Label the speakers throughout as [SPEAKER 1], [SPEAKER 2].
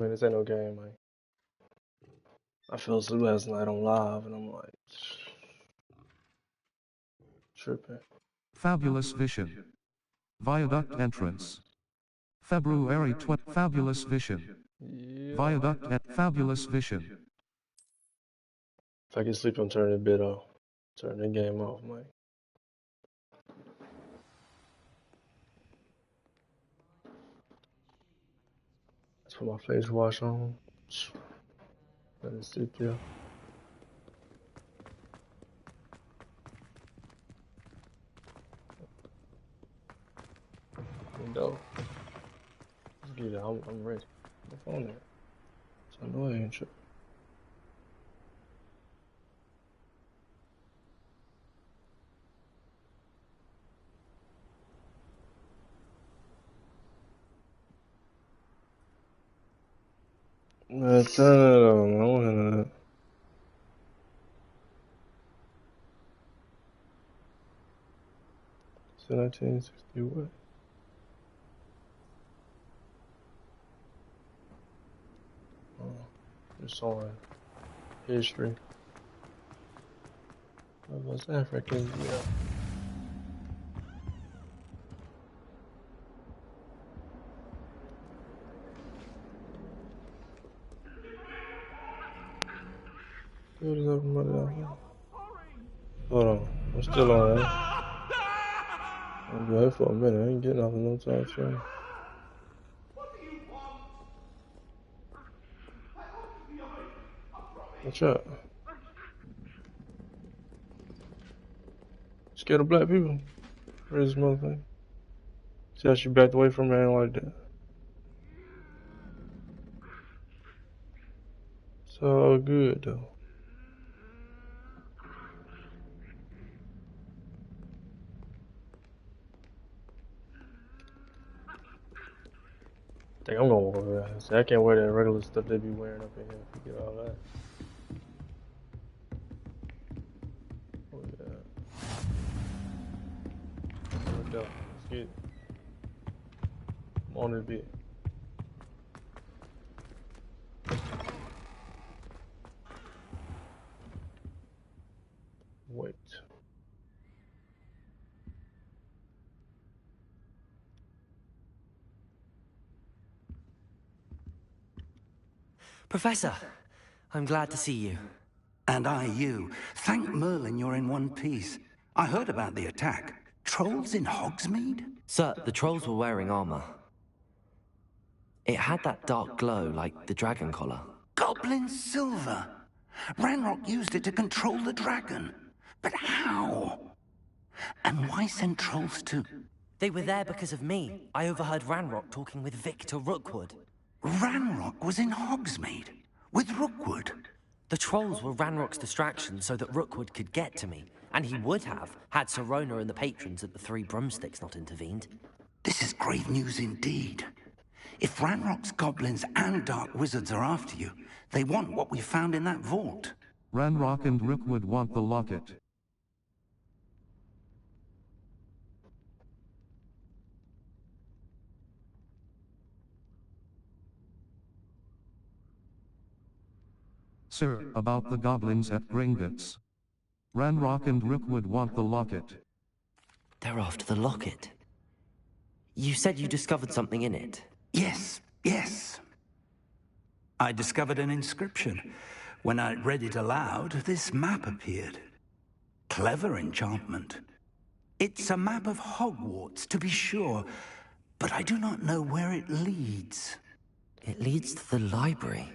[SPEAKER 1] Man, this ain't no game, man. I fell asleep last night on live, and I'm like, tripping.
[SPEAKER 2] Fabulous Vision. Viaduct entrance. February 20. Fabulous Vision.
[SPEAKER 1] Yeah.
[SPEAKER 2] Viaduct at Fabulous Vision.
[SPEAKER 1] If I get sleep, I'm turning the bit off. Turn the game off, man. Let's put my face wash on. Let it sit there. Window. Let's get it. I'm ready. My phone there. So I know I ain't tripping. Man, turn it on. I want to. It's 1960 what? Just on history of us Africans, yeah. What is up, mother? Hold on, I'm still on. I'll be here for a minute. I ain't getting off in no time soon. What's up? Scared of black people? Where's this motherfucker? See how she backed away from me like that? It's all good though. I think I'm gonna walk over there. See, I can't wear that regular stuff they be wearing up in here. Forget all that. Oh yeah. There we go. Let's get it. I'm on this bit. Wait.
[SPEAKER 3] Professor, I'm glad to see you.
[SPEAKER 4] And I you. Thank Merlin you're in one piece. I heard about the attack. Trolls in Hogsmeade?
[SPEAKER 3] Sir, the trolls were wearing armor. It had that dark glow like the dragon collar.
[SPEAKER 4] Goblin silver! Ranrock used it to control the dragon. But how? And why send trolls to...
[SPEAKER 3] They were there because of me. I overheard Ranrock talking with Victor Rookwood.
[SPEAKER 4] Ranrock was in Hogsmeade? With Rookwood?
[SPEAKER 3] The trolls were Ranrock's distraction so that Rookwood could get to me. And he would have, had Sirona and the patrons at the Three Broomsticks not intervened.
[SPEAKER 4] This is grave news indeed. If Ranrock's goblins and dark wizards are after you, they want what we found in that vault.
[SPEAKER 2] Ranrock and Rookwood want the locket. Sir, about the goblins at Gringotts. Ranrock and Rookwood want the locket.
[SPEAKER 3] They're after the locket. You said you discovered something in it.
[SPEAKER 4] Yes. I discovered an inscription. When I read it aloud, this map appeared. Clever enchantment. It's a map of Hogwarts, to be sure, but I do not know where it leads.
[SPEAKER 3] It leads to the library.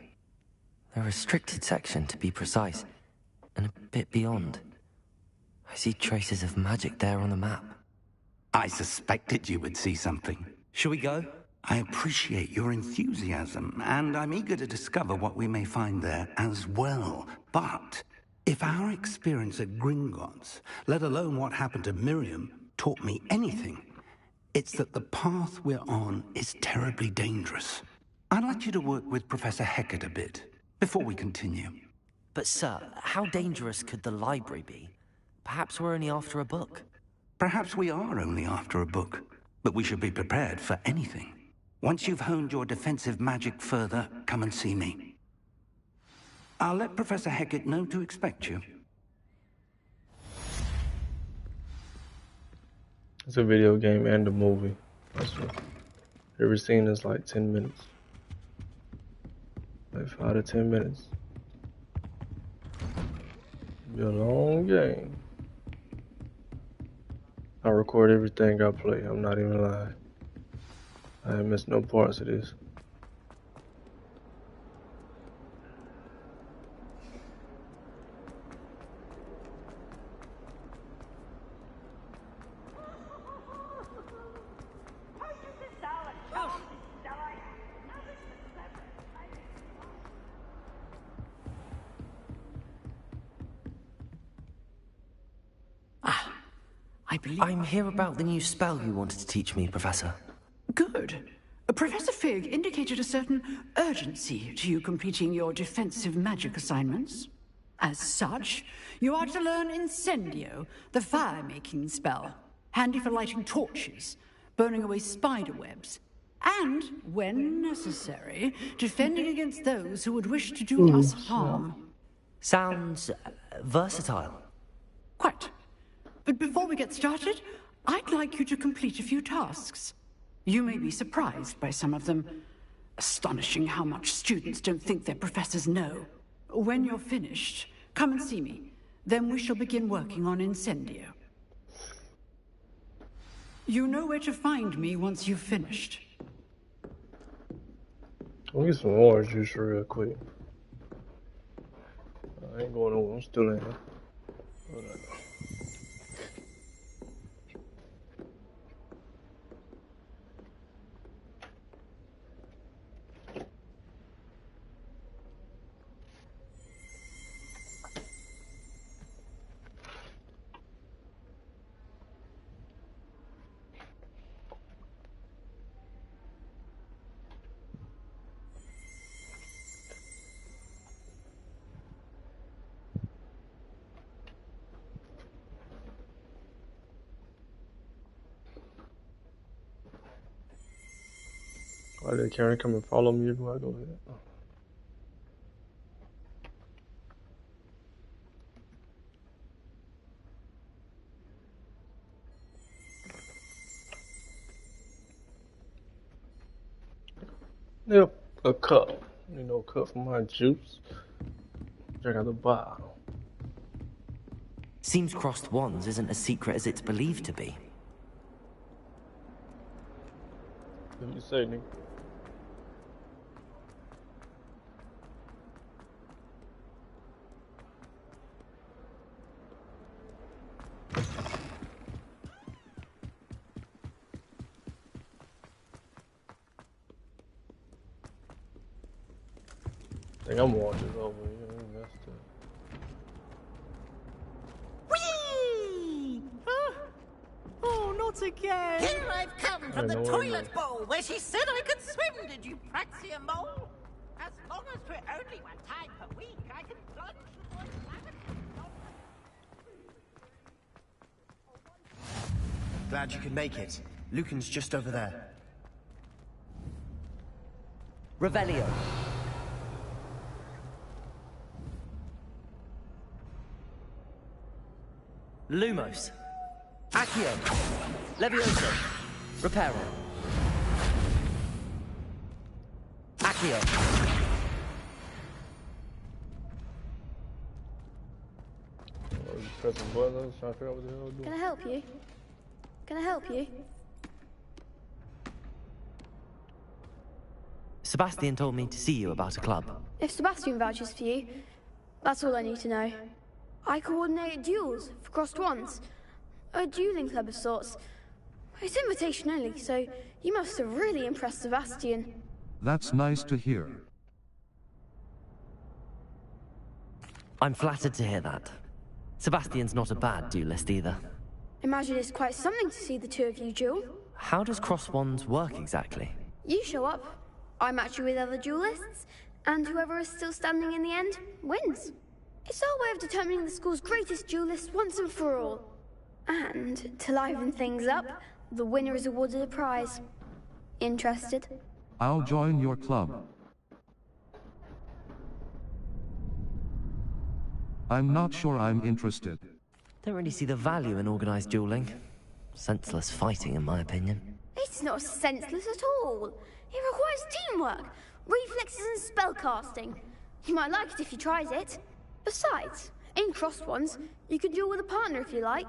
[SPEAKER 3] A restricted section, to be precise, and a bit beyond. I see traces of magic there on the map.
[SPEAKER 4] I suspected you would see something.
[SPEAKER 3] Shall we go?
[SPEAKER 4] I appreciate your enthusiasm, and I'm eager to discover what we may find there as well. But if our experience at Gringotts, let alone what happened to Miriam, taught me anything, it's that the path we're on is terribly dangerous. I'd like you to work with Professor Hecat a bit, before we continue.
[SPEAKER 3] But sir, how dangerous could the library be? Perhaps we're only after a book.
[SPEAKER 4] Perhaps we are only after a book, but we should be prepared for anything. Once you've honed your defensive magic further, come and see me. I'll let Professor Hecat know to expect you.
[SPEAKER 1] It's a video game and a movie. That's what every scene is like 10 minutes. Like 5 to 10 minutes. Be a long game. I record everything I play. I'm not even lying. I ain't missed no parts of this.
[SPEAKER 3] I'm here about the new spell you wanted to teach me, Professor.
[SPEAKER 5] Good. Professor Fig indicated a certain urgency to you completing your defensive magic assignments. As such, you are to learn Incendio, the fire-making spell, handy for lighting torches, burning away spider webs, and, when necessary, defending against those who would wish to do us harm.
[SPEAKER 3] Sounds versatile.
[SPEAKER 5] Quite. But before we get started, I'd like you to complete a few tasks. You may be surprised by some of them. Astonishing how much students don't think their professors know. When you're finished, come and see me. Then we shall begin working on Incendio. You know where to find me once you've finished.
[SPEAKER 1] I'll get some orange juice real quick. I ain't going nowhere. I'm still in here. Why did Karen come and follow me everywhere I go ahead? Yep, a cup. You know, a cup for my juice. Check out the bottle.
[SPEAKER 3] Seems crossed wands isn't as secret as it's believed to be.
[SPEAKER 1] What you say, nigga? I think I'm watching this over here. That's
[SPEAKER 6] Whee! Oh, not again!
[SPEAKER 7] Here I've come from the toilet bowl where she said I could swim, did you praxia mole? As long as we're only one time per week, I can plunge the boy's
[SPEAKER 8] Glad you could make it. Lucan's just over there.
[SPEAKER 3] Revelio. Lumos. Accio. Levioso. Reparo. Accio.
[SPEAKER 1] pressing buttons, trying to figure out what the hell I'm doing.
[SPEAKER 9] Can I help you? Can I help you?
[SPEAKER 3] Sebastian told me to see you about a club.
[SPEAKER 9] If Sebastian vouches for you, that's all I need to know. I coordinate duels for crossed wands. A dueling club of sorts. It's invitation only, so you must have really impressed Sebastian.
[SPEAKER 2] That's nice to hear.
[SPEAKER 3] I'm flattered to hear that. Sebastian's not a bad duelist either.
[SPEAKER 9] Imagine it's quite something to see the two of you duel.
[SPEAKER 3] How does cross wands work exactly?
[SPEAKER 9] You show up, I match you with other duelists, and whoever is still standing in the end wins. It's our way of determining the school's greatest duelist once and for all. And to liven things up, the winner is awarded a prize. Interested?
[SPEAKER 2] I'll join your club. I'm not sure I'm interested.
[SPEAKER 3] Don't really see the value in organized dueling. Senseless fighting, in my opinion.
[SPEAKER 9] It's not senseless at all. It requires teamwork, reflexes and spellcasting. You might like it if you tried it. Besides, in crossed ones, you can duel with a partner if you like.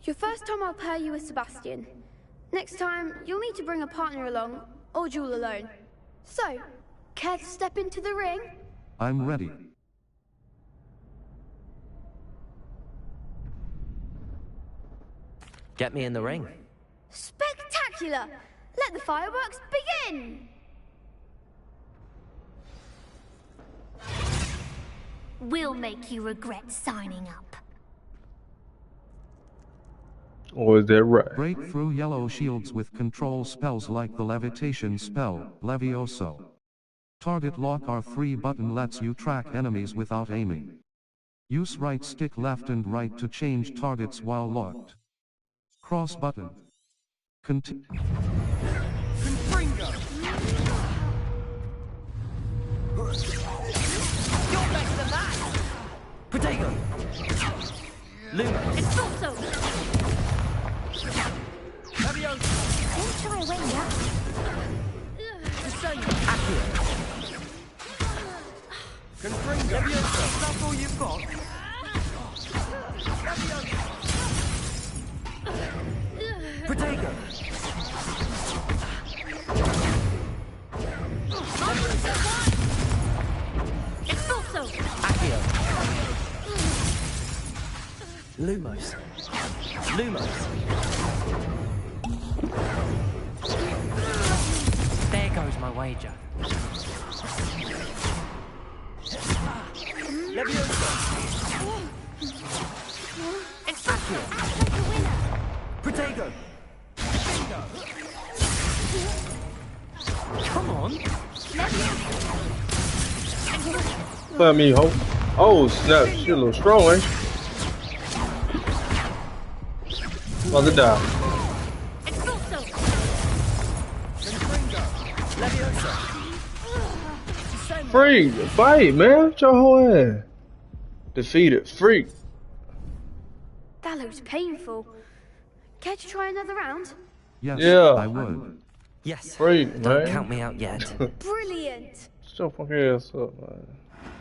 [SPEAKER 9] Your first time I'll pair you with Sebastian. Next time, you'll need to bring a partner along, or duel alone. So, care to step into the ring?
[SPEAKER 2] I'm ready.
[SPEAKER 3] Get me in the ring.
[SPEAKER 9] Spectacular! Let the fireworks begin!
[SPEAKER 10] We'll make you regret signing up.
[SPEAKER 1] Or is that right?
[SPEAKER 2] Break through yellow shields with control spells like the levitation spell, Levioso. Target lock R3 button lets you track enemies without aiming. Use right stick left and right to change targets while locked. Cross button. Continue.
[SPEAKER 7] You're better than that!
[SPEAKER 3] Protego! Luma!
[SPEAKER 10] It's not so!
[SPEAKER 7] Leviosa!
[SPEAKER 10] Don't try away now.
[SPEAKER 3] Accio!
[SPEAKER 7] Confringo! Leviosa! That's all you've got? Leviosa!
[SPEAKER 3] Protego!
[SPEAKER 10] It's not so!
[SPEAKER 3] Accio! Lumos! Lumos! There goes my wager.
[SPEAKER 7] Leviosa!
[SPEAKER 10] It's not so!
[SPEAKER 3] Accio!
[SPEAKER 10] Act like a winner!
[SPEAKER 3] Protego!
[SPEAKER 7] Bingo!
[SPEAKER 3] Come on!
[SPEAKER 1] Play me, ho. Oh, snap. She a little strong, ain't she? About to die.
[SPEAKER 10] It's not so!
[SPEAKER 7] Confringo! Leviosa!
[SPEAKER 1] Freak, fight, man. Get your whole ass. Defeated. Freak.
[SPEAKER 9] That looks painful. Care to try another round?
[SPEAKER 2] Yes,
[SPEAKER 1] Yeah.
[SPEAKER 2] I would.
[SPEAKER 3] Yes.
[SPEAKER 1] Freak,
[SPEAKER 3] Don't
[SPEAKER 1] man.
[SPEAKER 3] count me out yet.
[SPEAKER 9] Brilliant!
[SPEAKER 1] Shut your fucking ass up, man.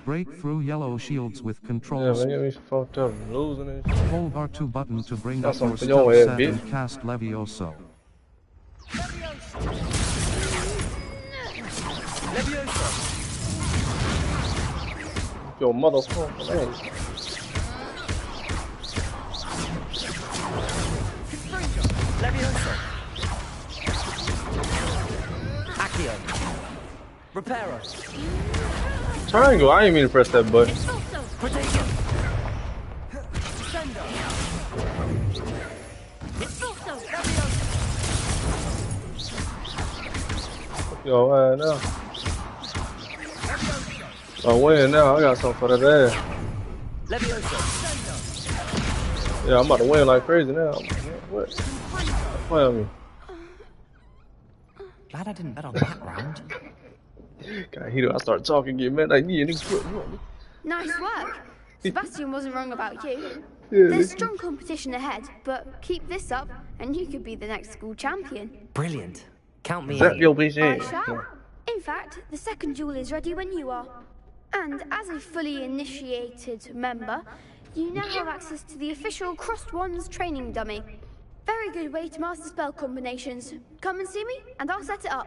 [SPEAKER 2] Break through yellow shields with
[SPEAKER 1] Yeah,
[SPEAKER 2] controls.
[SPEAKER 1] man, get me fucked up. I'm losing and shit.
[SPEAKER 2] Hold R2 button to bring
[SPEAKER 1] That's
[SPEAKER 2] up your
[SPEAKER 1] something for your
[SPEAKER 2] stealth
[SPEAKER 1] ass,
[SPEAKER 2] set
[SPEAKER 1] bitch.
[SPEAKER 2] and cast Levioso.
[SPEAKER 7] Leviosa!
[SPEAKER 1] Your motherfucking ass.
[SPEAKER 7] Leviosa!
[SPEAKER 3] Accio! Reparo!
[SPEAKER 1] Triangle. I ain't mean to press that button.
[SPEAKER 10] It's not so!
[SPEAKER 3] Protego!
[SPEAKER 7] Descendo!
[SPEAKER 10] It's not so!
[SPEAKER 1] Yo, man, now. I win now. I got something for that ass.
[SPEAKER 7] Leviosa!
[SPEAKER 1] Yeah, I'm about to win like crazy now. What? Play on me.
[SPEAKER 3] Glad I didn't bet on that round.
[SPEAKER 1] Got heated. I start talking, get mad. Like, yeah, niggas, you want me?
[SPEAKER 9] Nice work. Sebastian wasn't wrong about you.
[SPEAKER 1] Yeah,
[SPEAKER 9] There's
[SPEAKER 1] nigga.
[SPEAKER 9] strong competition ahead, but keep this up and you could be the next school champion.
[SPEAKER 3] Brilliant. Count me
[SPEAKER 1] Zap
[SPEAKER 3] in.
[SPEAKER 1] your bitch
[SPEAKER 9] I
[SPEAKER 1] in.
[SPEAKER 9] shall. In fact, the second duel is ready when you are. And as a fully initiated member, you now have access to the official Crossed Wands training dummy. Very good way to master spell combinations. Come and see me, and I'll set it up.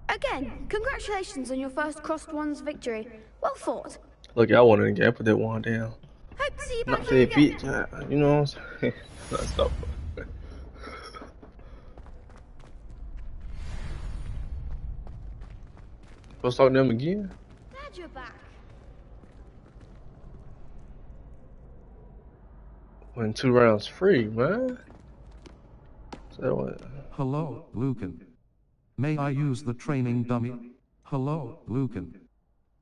[SPEAKER 9] Again, congratulations on your first Crossed Wands victory. Well fought.
[SPEAKER 1] Look, I wanted to get put that one down.
[SPEAKER 9] Hope to see you back
[SPEAKER 1] Not
[SPEAKER 9] here
[SPEAKER 1] that
[SPEAKER 9] again.
[SPEAKER 1] bitch. You know what I'm saying? Nah, stop. Let's talk to them again.
[SPEAKER 9] Glad you're back.
[SPEAKER 1] Win 2 rounds free, man. So what?
[SPEAKER 2] Hello, Lucan. May I use the training dummy? Hello, Lucan.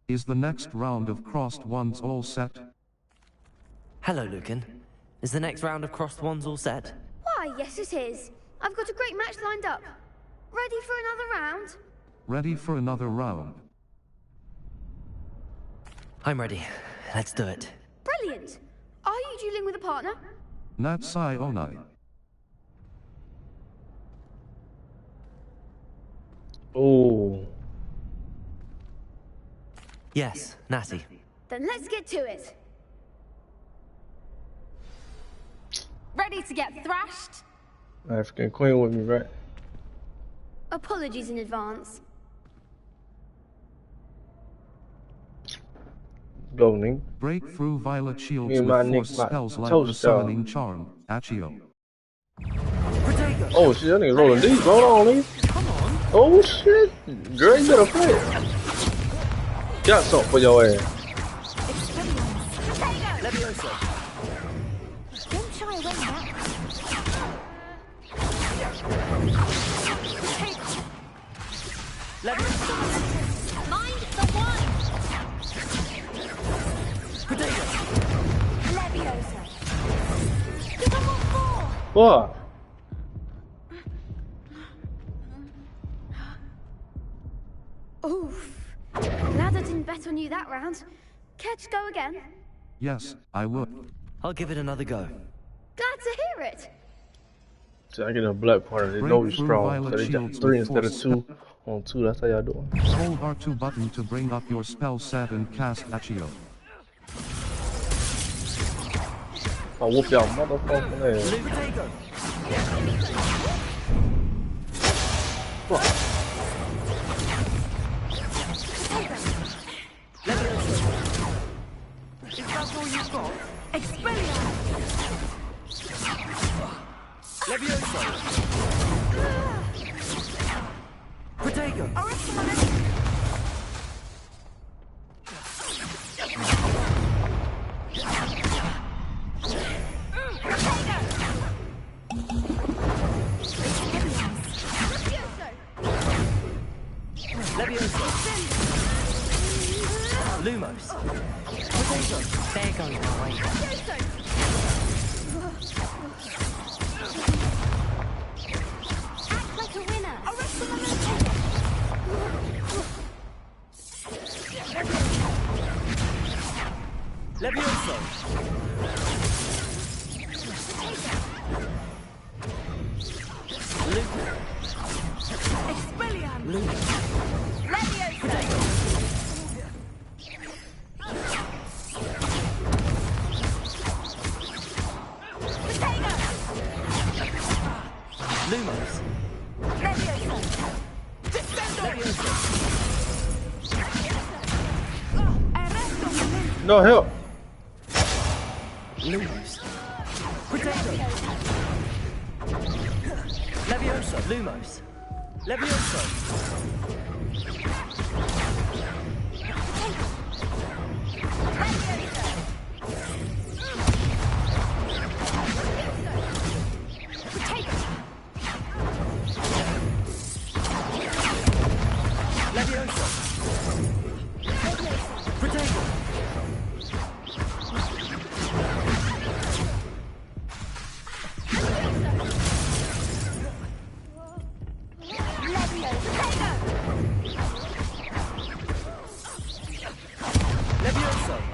[SPEAKER 2] Is the next round of crossed ones all set?
[SPEAKER 3] Hello, Lucan. Is the next round of crossed ones all set?
[SPEAKER 9] Why, yes it is. I've got a great match lined up. Ready for another round?
[SPEAKER 2] Ready for another round.
[SPEAKER 3] I'm ready. Let's do it.
[SPEAKER 9] Brilliant! Are you dueling with a partner?
[SPEAKER 2] Natsai Onai.
[SPEAKER 1] Oh.
[SPEAKER 3] Yes, Natty.
[SPEAKER 9] Then let's get to it.
[SPEAKER 10] Ready to get thrashed?
[SPEAKER 1] African queen with me, right?
[SPEAKER 9] Apologies in advance.
[SPEAKER 1] Go, Ning.
[SPEAKER 2] Break through violet shields
[SPEAKER 1] Me and my
[SPEAKER 2] with force
[SPEAKER 1] Nick,
[SPEAKER 2] spells
[SPEAKER 1] my
[SPEAKER 2] like the
[SPEAKER 1] toast, y'all.
[SPEAKER 2] summoning charm, Accio.
[SPEAKER 1] Oh shit, that nigga rolling deep. Hold on, nigga. Oh shit. Girl, you better play it. Got something for your ass.
[SPEAKER 7] Levioso.
[SPEAKER 10] Don't shy away now.
[SPEAKER 7] Levioso.
[SPEAKER 10] Mind the wine.
[SPEAKER 7] Potato.
[SPEAKER 10] Leviosa. Give them all four.
[SPEAKER 1] What?
[SPEAKER 9] Oof. Glad I didn't bet on you that round. Care to go again?
[SPEAKER 2] Yes, I would.
[SPEAKER 3] I'll give it another go.
[SPEAKER 9] Glad to hear it.
[SPEAKER 1] So I get a black partner. They know he's strong. So they got 3 instead of 2 on 2. That's how y'all doing.
[SPEAKER 2] Hold R2 button to bring up your spell set and cast Accio.
[SPEAKER 1] I'll whoop y'all motherfucking ass.
[SPEAKER 7] Potato.
[SPEAKER 1] Fuck.
[SPEAKER 7] Levioso. Is that all you've got?
[SPEAKER 10] Expelliarmus.
[SPEAKER 7] Levioso. Potato. Levioso. Lumos. Potato.
[SPEAKER 3] There goes my way.
[SPEAKER 10] Act like a winner.
[SPEAKER 7] Levioso.
[SPEAKER 10] Expelliarmus. Leviosa. Potato.
[SPEAKER 7] Lumos.
[SPEAKER 10] Leviosa.
[SPEAKER 7] Levioso.
[SPEAKER 1] No help.
[SPEAKER 7] Lumos. Potato. Levioso. Lumos. Levioso. Levioso. Potato. Levioso.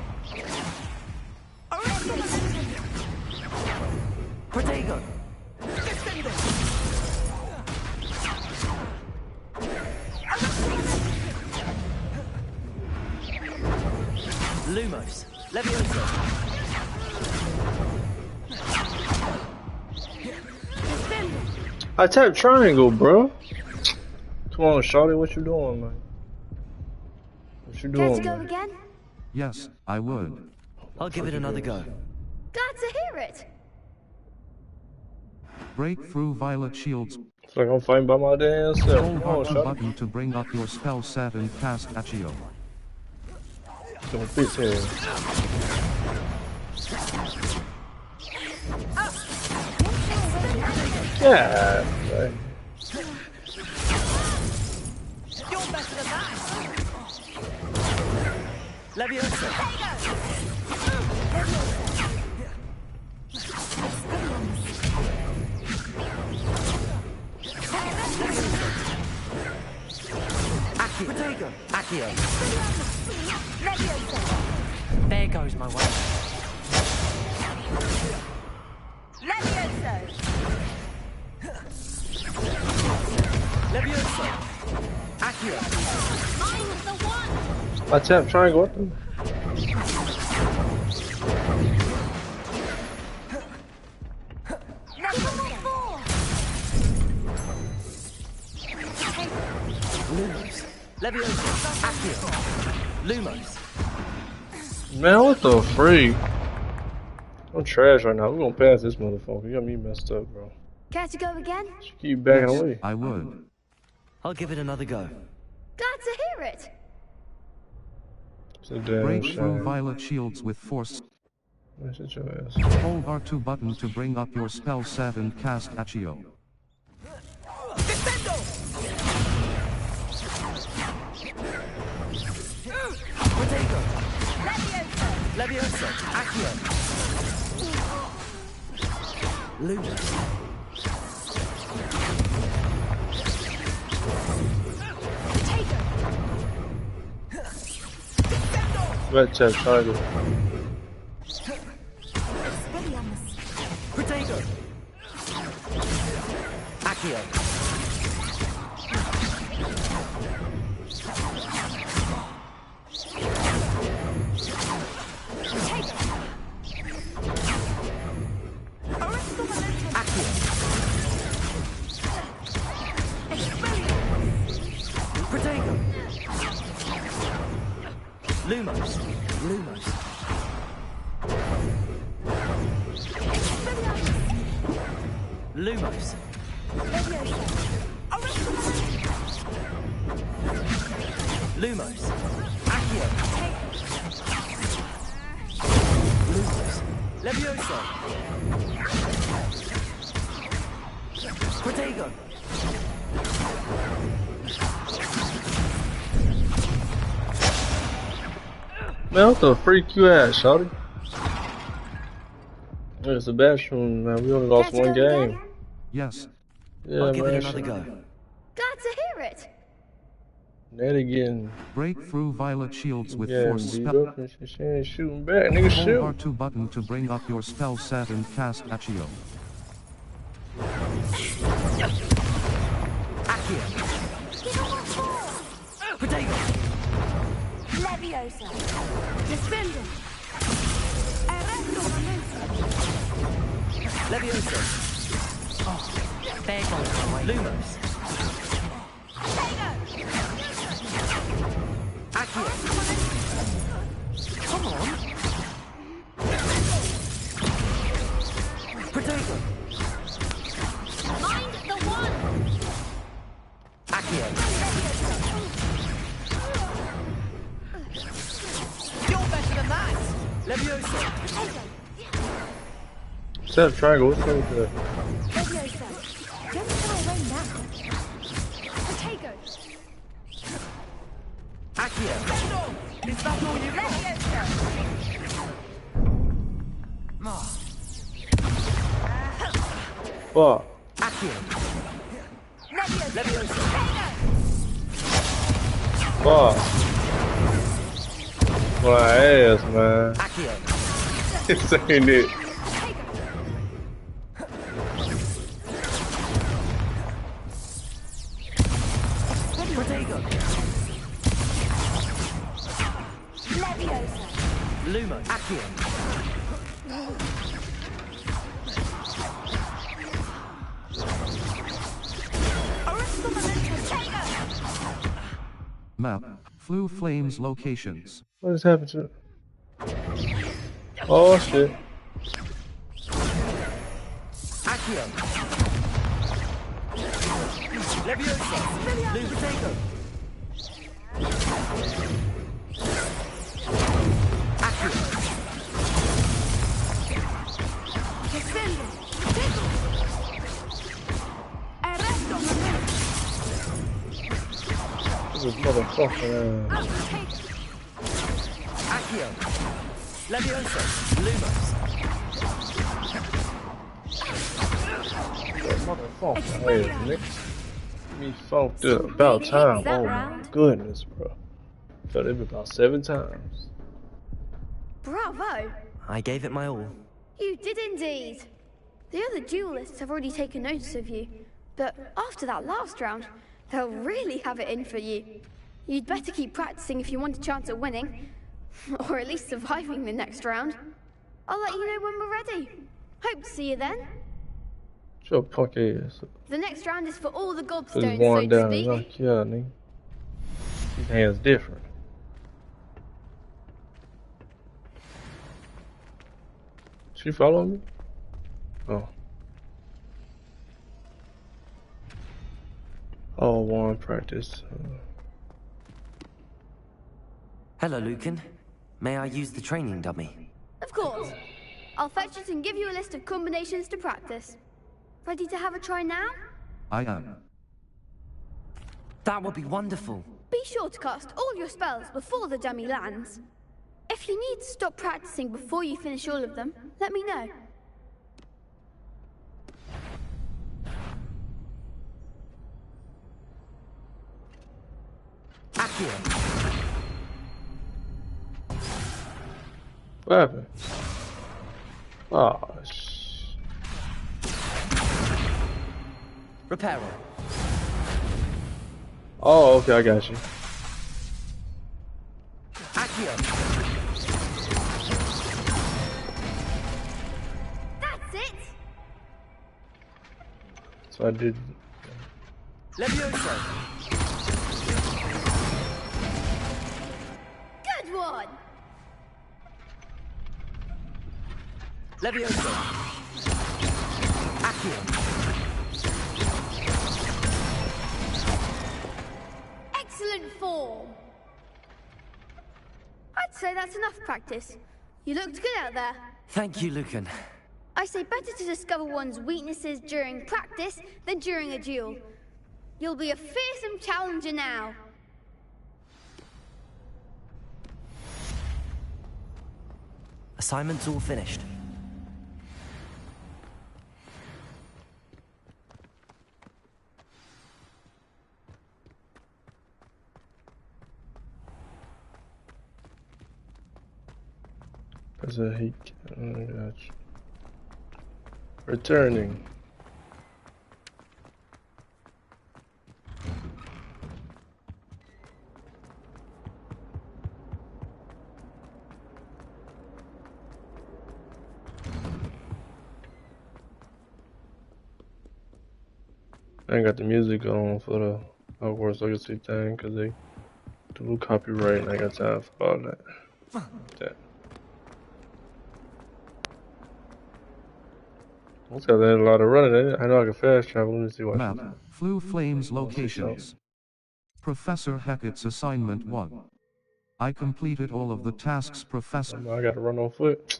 [SPEAKER 7] Potato. Lumos. Levioso.
[SPEAKER 1] I tapped triangle, bro. Come on, shawty, what you doing, man? What you
[SPEAKER 9] Care to
[SPEAKER 1] doing,
[SPEAKER 9] go
[SPEAKER 1] man?
[SPEAKER 9] again?
[SPEAKER 2] Yes, I would.
[SPEAKER 3] I'll give it another go.
[SPEAKER 9] Glad to hear it.
[SPEAKER 2] Break through violet shields.
[SPEAKER 1] It's like I'm fighting by my damn self.
[SPEAKER 2] Hold
[SPEAKER 1] Come on,
[SPEAKER 2] R2
[SPEAKER 1] shawty.
[SPEAKER 2] button to bring up your spell set and cast Accio.
[SPEAKER 1] Don't bitch head. Yeah. Right.
[SPEAKER 7] You're better than that. Levioso.
[SPEAKER 3] Protego. Accio. There goes my way.
[SPEAKER 7] Levioso.
[SPEAKER 3] Levioso. Accio.
[SPEAKER 7] I'm the one.
[SPEAKER 1] Watch out, triangle. What the?
[SPEAKER 3] Lumos. Levioso. Accio. Lumos.
[SPEAKER 1] Man, what the freak? I'm trash right now. We're gonna pass this motherfucker. You got me messed up, bro.
[SPEAKER 9] Care to go again?
[SPEAKER 1] She keep backing
[SPEAKER 2] Yes,
[SPEAKER 1] away.
[SPEAKER 2] I would.
[SPEAKER 3] I'll give it another go.
[SPEAKER 9] Glad to hear it.
[SPEAKER 1] It's a damn
[SPEAKER 2] Break through
[SPEAKER 1] shame.
[SPEAKER 2] violet shields with force.
[SPEAKER 1] Man, shut your ass.
[SPEAKER 2] Hold R2 button to bring up your spell set and cast Accio.
[SPEAKER 3] Protego. Levioso. Accio. Lumos.
[SPEAKER 1] Red chest, triangle.
[SPEAKER 3] Protego. Accio. Protego. Lumos. Lumos. Lumos. Lumos. Accio. Lumos. Levioso. Protego.
[SPEAKER 1] Man, what the freak you at, shawty? Look, Sebastian, man, we only lost one game.
[SPEAKER 2] Yes.
[SPEAKER 1] Yeah,
[SPEAKER 3] I'll give it
[SPEAKER 1] man.
[SPEAKER 3] another go.
[SPEAKER 9] Glad to hear it.
[SPEAKER 1] Natty getting
[SPEAKER 2] Break through violet shields with force
[SPEAKER 1] beat
[SPEAKER 2] spell.
[SPEAKER 1] up and she ain't shooting back. Nigga, shoot.
[SPEAKER 2] Hold R2 button to bring up your spell set and cast Accio.
[SPEAKER 3] Accio. Protego.
[SPEAKER 7] Levioso.
[SPEAKER 9] Defender.
[SPEAKER 3] Levioso. Oh, there goes my way. Lumos. Accio. Come on. Protego.
[SPEAKER 7] I'm the one.
[SPEAKER 3] Accio.
[SPEAKER 7] You're better than that.
[SPEAKER 3] Levioso.
[SPEAKER 1] Set up triangle. What's up with that?
[SPEAKER 9] Levioso. Don't fly away now. Protego.
[SPEAKER 3] Accio. Is that all you got?
[SPEAKER 1] Fuck.
[SPEAKER 3] Accio. Levioso.
[SPEAKER 1] Fuck. My ass, man.
[SPEAKER 3] Accio.
[SPEAKER 1] This ain't it.
[SPEAKER 3] Protego.
[SPEAKER 7] Levioso.
[SPEAKER 3] Lumo. Accio.
[SPEAKER 2] Map. Flu Flames locations.
[SPEAKER 1] What has happened to it? Oh shit.
[SPEAKER 3] Accio. Levioso. Lumo. Protego. Accio.
[SPEAKER 9] Defender. Arresto.
[SPEAKER 1] This is motherfucking
[SPEAKER 3] Accio. Levioso. Lumos.
[SPEAKER 1] motherfucking ass, nigga. Me funked up. About
[SPEAKER 9] Big hits
[SPEAKER 1] time.
[SPEAKER 9] that
[SPEAKER 1] Oh
[SPEAKER 9] round.
[SPEAKER 1] my goodness, bro. Felt it about 7 times.
[SPEAKER 9] Bravo!
[SPEAKER 3] I gave it my all.
[SPEAKER 9] You did indeed. The other duelists have already taken notice of you, but after that last round, they'll really have it in for you. You'd better keep practicing if you want a chance at winning, or at least surviving the next round. I'll let you know when we're ready. Hope to see you then.
[SPEAKER 1] Shut your punk ass.
[SPEAKER 9] The next round is for all the
[SPEAKER 1] Just
[SPEAKER 9] gobstones,
[SPEAKER 1] one
[SPEAKER 9] so to
[SPEAKER 1] down.
[SPEAKER 9] speak.
[SPEAKER 1] Like, yeah, nigga. These hands different. She follow me? Oh. Oh, one practice.
[SPEAKER 3] Hello, Lucan. May I use the training dummy?
[SPEAKER 9] Of course. I'll fetch it and give you a list of combinations to practice. Ready to have a try now?
[SPEAKER 2] I am.
[SPEAKER 3] That would be wonderful.
[SPEAKER 9] Be sure to cast all your spells before the dummy lands. If you need to stop practicing before you finish all of them, let me know.
[SPEAKER 3] Accio.
[SPEAKER 1] What happened? Oh,
[SPEAKER 3] Reparo.
[SPEAKER 1] Oh, okay, I got you.
[SPEAKER 3] Accio.
[SPEAKER 9] That's it!
[SPEAKER 1] So I did.
[SPEAKER 3] Levioso.
[SPEAKER 9] Good one!
[SPEAKER 3] Levioso. Accio.
[SPEAKER 9] Excellent form! I'd say that's enough practice. You looked good out there.
[SPEAKER 3] Thank you, Lucan.
[SPEAKER 9] I say better to discover one's weaknesses during practice than during a duel. You'll be a fearsome challenger now.
[SPEAKER 3] Assignment's all finished.
[SPEAKER 1] As a heat. Gotcha. Returning. I got the music on for the Hogwarts Legacy thing because they do copyright and I got time for all that. That. Looks like they had a lot of running in it. I know I can fast travel. Let me see what.
[SPEAKER 2] Map. Flew Flames locations. Professor Hackett's assignment 1. I completed all of the tasks Professor...
[SPEAKER 1] I gotta run on foot.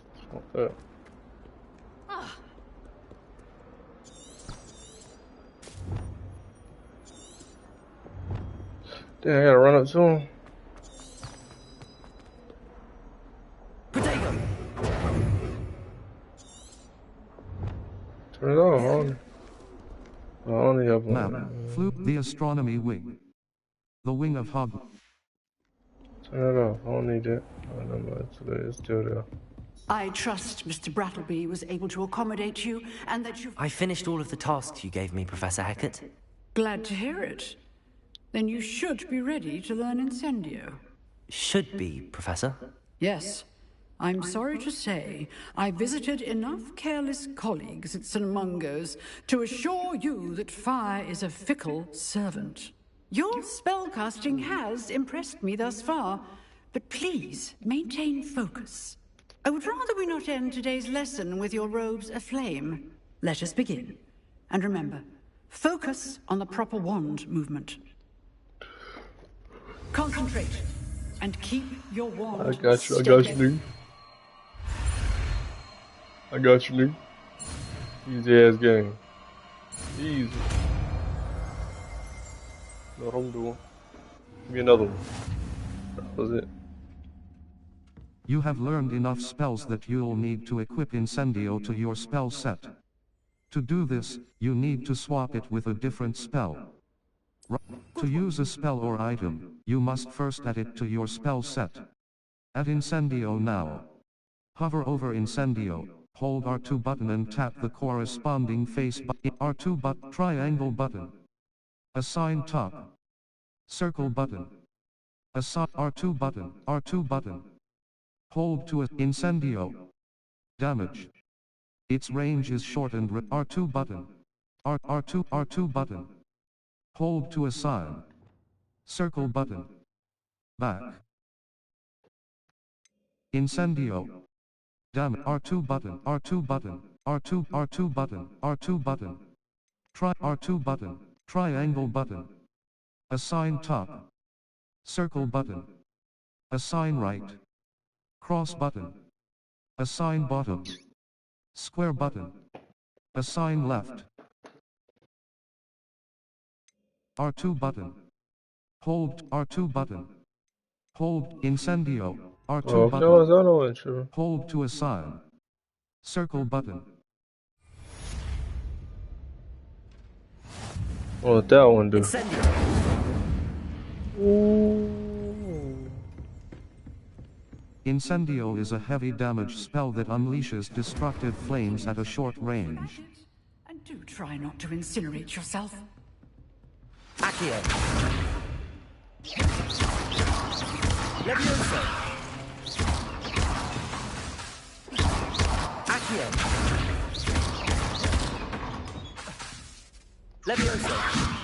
[SPEAKER 1] Damn, I gotta run up to him.
[SPEAKER 3] Protego.
[SPEAKER 1] Turn it off. I only have one.
[SPEAKER 2] Map. Flew the astronomy wing. The wing of Hogwarts.
[SPEAKER 1] Turn it off. I don't need that. Oh, no, no, it's still there.
[SPEAKER 5] I trust Mr. Brattleby was able to accommodate you and that you...
[SPEAKER 3] I finished all of the tasks you gave me, Professor Hackett.
[SPEAKER 5] Glad to hear it. Then you should be ready to learn Incendio.
[SPEAKER 3] Should be, Professor.
[SPEAKER 5] Yes. I'm sorry to say, I visited enough careless colleagues at St. Mungo's to assure you that fire is a fickle servant. Your spellcasting has impressed me thus far, but please maintain focus. I would rather we not end today's lesson with your robes aflame. Let us begin. And remember, focus on the proper wand movement. Concentrate, and keep your wand
[SPEAKER 1] I got you,
[SPEAKER 5] steady.
[SPEAKER 1] dude. I got you, dude. Easy ass game. Easy. Know what I'm doing. Give me another one. That was it.
[SPEAKER 2] You have learned enough spells that you'll need to equip Incendio to your spell set. To do this, you need to swap it with a different spell. To use a spell or item, you must first add it to your spell set. Add Incendio now. Hover over Incendio, hold R2 button and tap the corresponding face button. R2 button, triangle button. Assign top. Circle button. Assign R2 button, R2 button. Hold to a Incendio. Damage. Its range is shortened. R2 button. R2 button. Hold to assign. Circle button. Back. Incendio. Damage. R2 button. R2 button. R2 button. R2 button. Try R2 button. Triangle button. Assign top. Circle button. Assign right. Cross button. Assign bottom. Square button. Assign left. R2 button. Hold R2 button. Hold Incendio. R2
[SPEAKER 1] Okay, what's that
[SPEAKER 2] button.
[SPEAKER 1] on intro?
[SPEAKER 2] Hold to assign. Circle button.
[SPEAKER 1] What would that one do?
[SPEAKER 3] Incendio.
[SPEAKER 1] Ooh.
[SPEAKER 2] Incendio is a heavy damage spell that unleashes destructive flames at a short range.
[SPEAKER 5] And do try not to incinerate yourself.
[SPEAKER 3] Accio. Levioso. Accio. Levioso.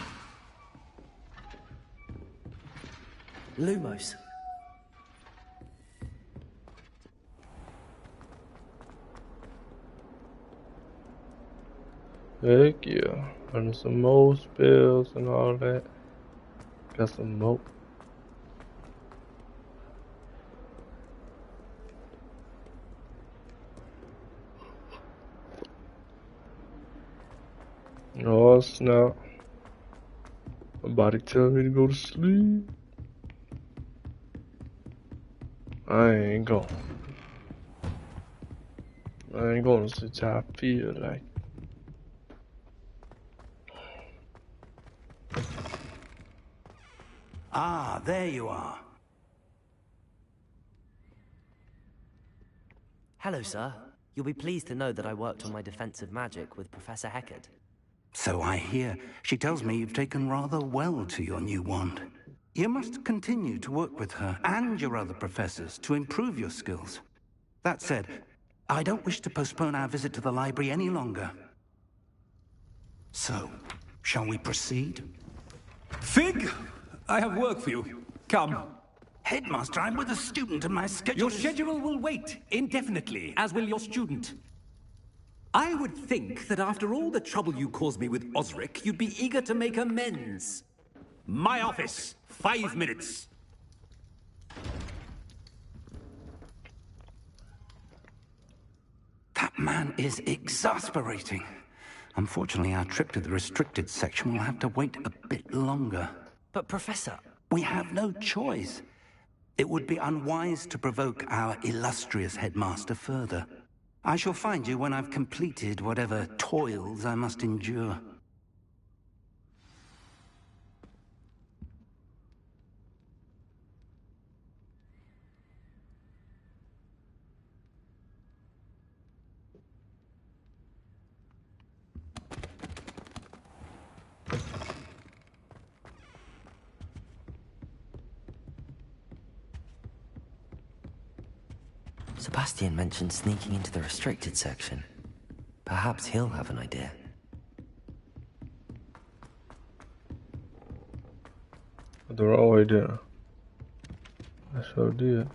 [SPEAKER 3] Lumos.
[SPEAKER 1] Heck yeah. Running some more spells and all that. Got some more. Oh snap. My body telling me to go to sleep. I ain't going. I ain't going to sleep till I feel like.
[SPEAKER 4] Ah, there you are.
[SPEAKER 3] Hello, sir. You'll be pleased to know that I worked on my defensive magic with Professor Heckard.
[SPEAKER 4] So I hear. She tells me you've taken rather well to your new wand. You must continue to work with her and your other professors to improve your skills. That said, I don't wish to postpone our visit to the library any longer. So, shall we proceed?
[SPEAKER 11] Fig, I have work for you. Come.
[SPEAKER 4] Headmaster, I'm with a student and my schedule
[SPEAKER 11] Your schedule will wait indefinitely, as will your student. I would think that after all the trouble you caused me with Osric, you'd be eager to make amends. My office, 5 minutes.
[SPEAKER 4] That man is exasperating. Unfortunately, our trip to the restricted section will have to wait a bit longer.
[SPEAKER 3] But, Professor...
[SPEAKER 4] We have no choice. It would be unwise to provoke our illustrious headmaster further. I shall find you when I've completed whatever toils I must endure.
[SPEAKER 3] Sebastian mentioned sneaking into the restricted section. Perhaps he'll have an idea.
[SPEAKER 1] The wrong way down. I sure did.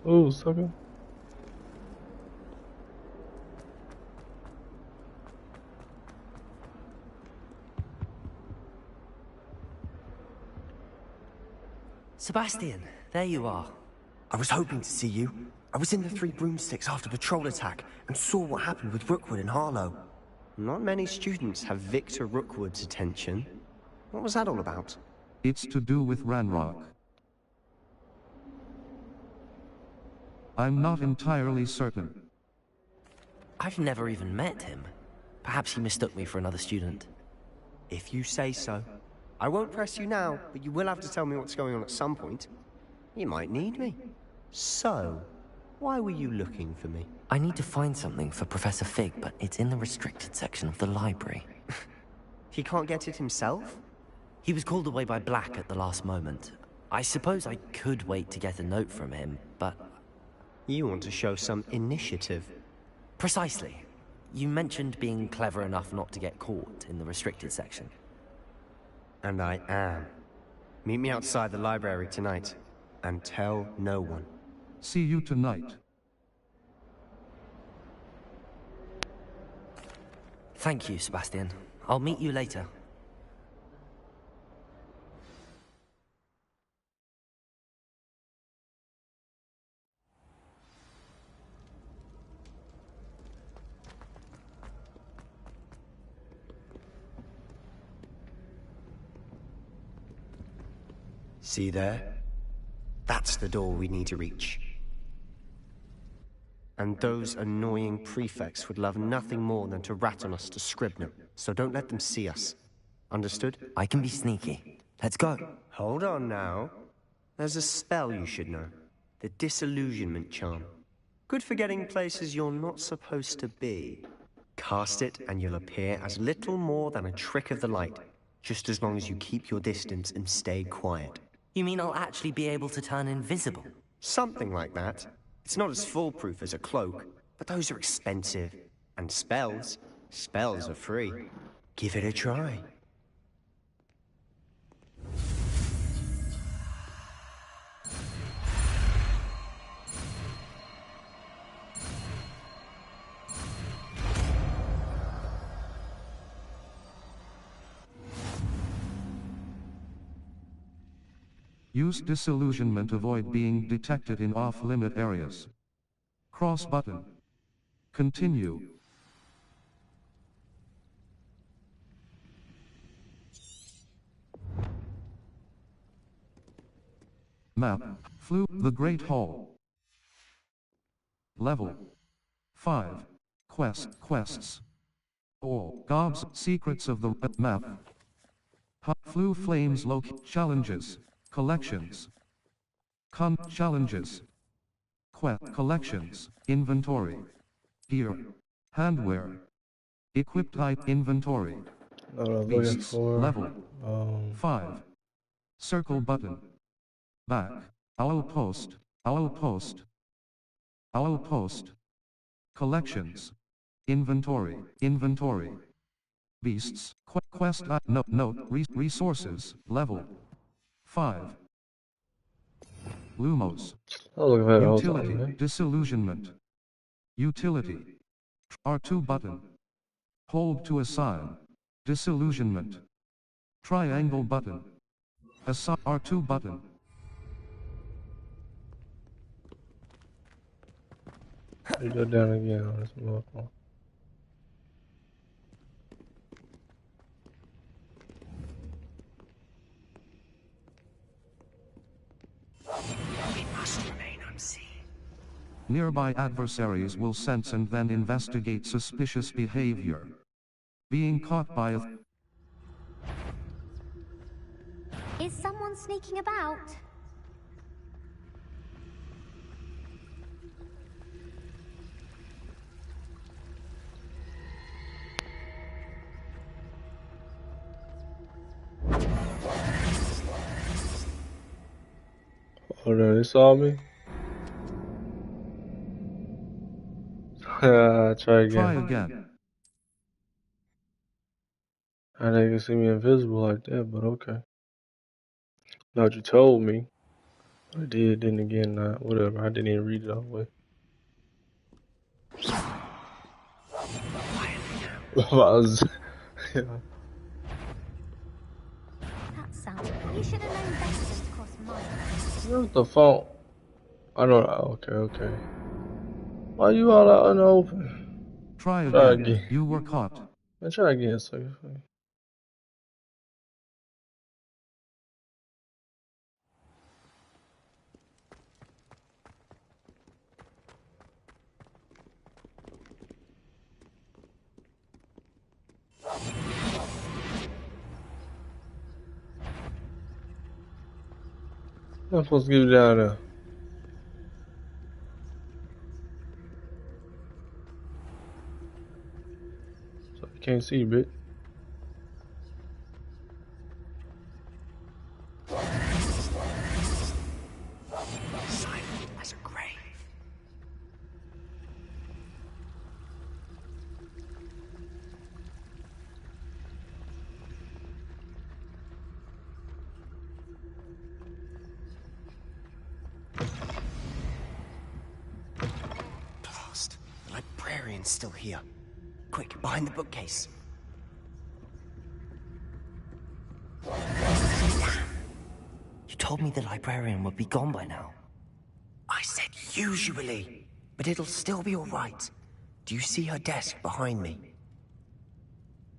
[SPEAKER 1] Oh, sucker.
[SPEAKER 3] Sebastian, there you are.
[SPEAKER 8] I was hoping to see you. I was in the Three Broomsticks after the troll attack and saw what happened with Rookwood and Harlow. Not many students have Victor Rookwood's attention. What was that all about?
[SPEAKER 2] It's to do with Ranrock. I'm not entirely certain.
[SPEAKER 3] I've never even met him. Perhaps he mistook me for another student.
[SPEAKER 8] If you say so. I won't press you now, but you will have to tell me what's going on at some point. You might need me. So, why were you looking for me?
[SPEAKER 3] I need to find something for Professor Fig, but it's in the restricted section of the library.
[SPEAKER 8] He can't get it himself?
[SPEAKER 3] He was called away by Black at the last moment. I suppose I could wait to get a note from him, but...
[SPEAKER 8] You want to show some initiative.
[SPEAKER 3] Precisely. You mentioned being clever enough not to get caught in the restricted section.
[SPEAKER 8] And I am. Meet me outside the library tonight, and tell no one.
[SPEAKER 2] See you tonight.
[SPEAKER 3] Thank you, Sebastian. I'll meet you later.
[SPEAKER 8] See there? That's the door we need to reach. And those annoying prefects would love nothing more than to rat on us to Scribner, so don't let them see us. Understood?
[SPEAKER 3] I can be sneaky. Let's go.
[SPEAKER 8] Hold on now. There's a spell you should know. The Disillusionment Charm. Good for getting places you're not supposed to be. Cast it and you'll appear as little more than a trick of the light, just as long as you keep your distance and stay quiet.
[SPEAKER 3] You mean I'll actually be able to turn invisible?
[SPEAKER 8] Something like that. It's not as foolproof as a cloak, but those are expensive. And spells are free. Give it a try.
[SPEAKER 2] Use disillusionment, avoid being detected in off-limit areas. Cross button. Continue. Map. Flew the Great Hall. Level 5. Quests. All gobs secrets of the map. Flew flames challenges. Collections. Challenges. Collections. Inventory. Gear. Handwear. Equipped type inventory. Beasts. Level 5. Circle button. Back. Owl post. Collections. Inventory. Beasts. Quest. Note. Resources. Level 5. Lumos. Utility. Disillusionment. Utility. R2 button. Hold to assign. Disillusionment. Triangle button. Assign R2 button.
[SPEAKER 1] You go down again on this motherfucker.
[SPEAKER 8] We must remain unseen.
[SPEAKER 2] Nearby adversaries will sense and then investigate suspicious behavior. Being caught by a...
[SPEAKER 10] Is someone sneaking about?
[SPEAKER 1] Oh no, they saw me? Try again. I didn't even see me invisible like that, but okay. Not what you told me. I did, then again, whatever. I didn't even read it all the way. Yeah.
[SPEAKER 10] That sounds... You should have known better than to cross mine.
[SPEAKER 1] Where's the phone? I know. Okay. Why you all out in the open?
[SPEAKER 2] Try again. You were caught.
[SPEAKER 1] Man, try again, sucker. I'm supposed to get you down there. So I can't see, bitch.
[SPEAKER 8] Silent as a grave. Blast. The librarian's still here. Quick, behind the bookcase. You told me the librarian would be gone by now. I said usually, but it'll still be all right. Do you see her desk behind me?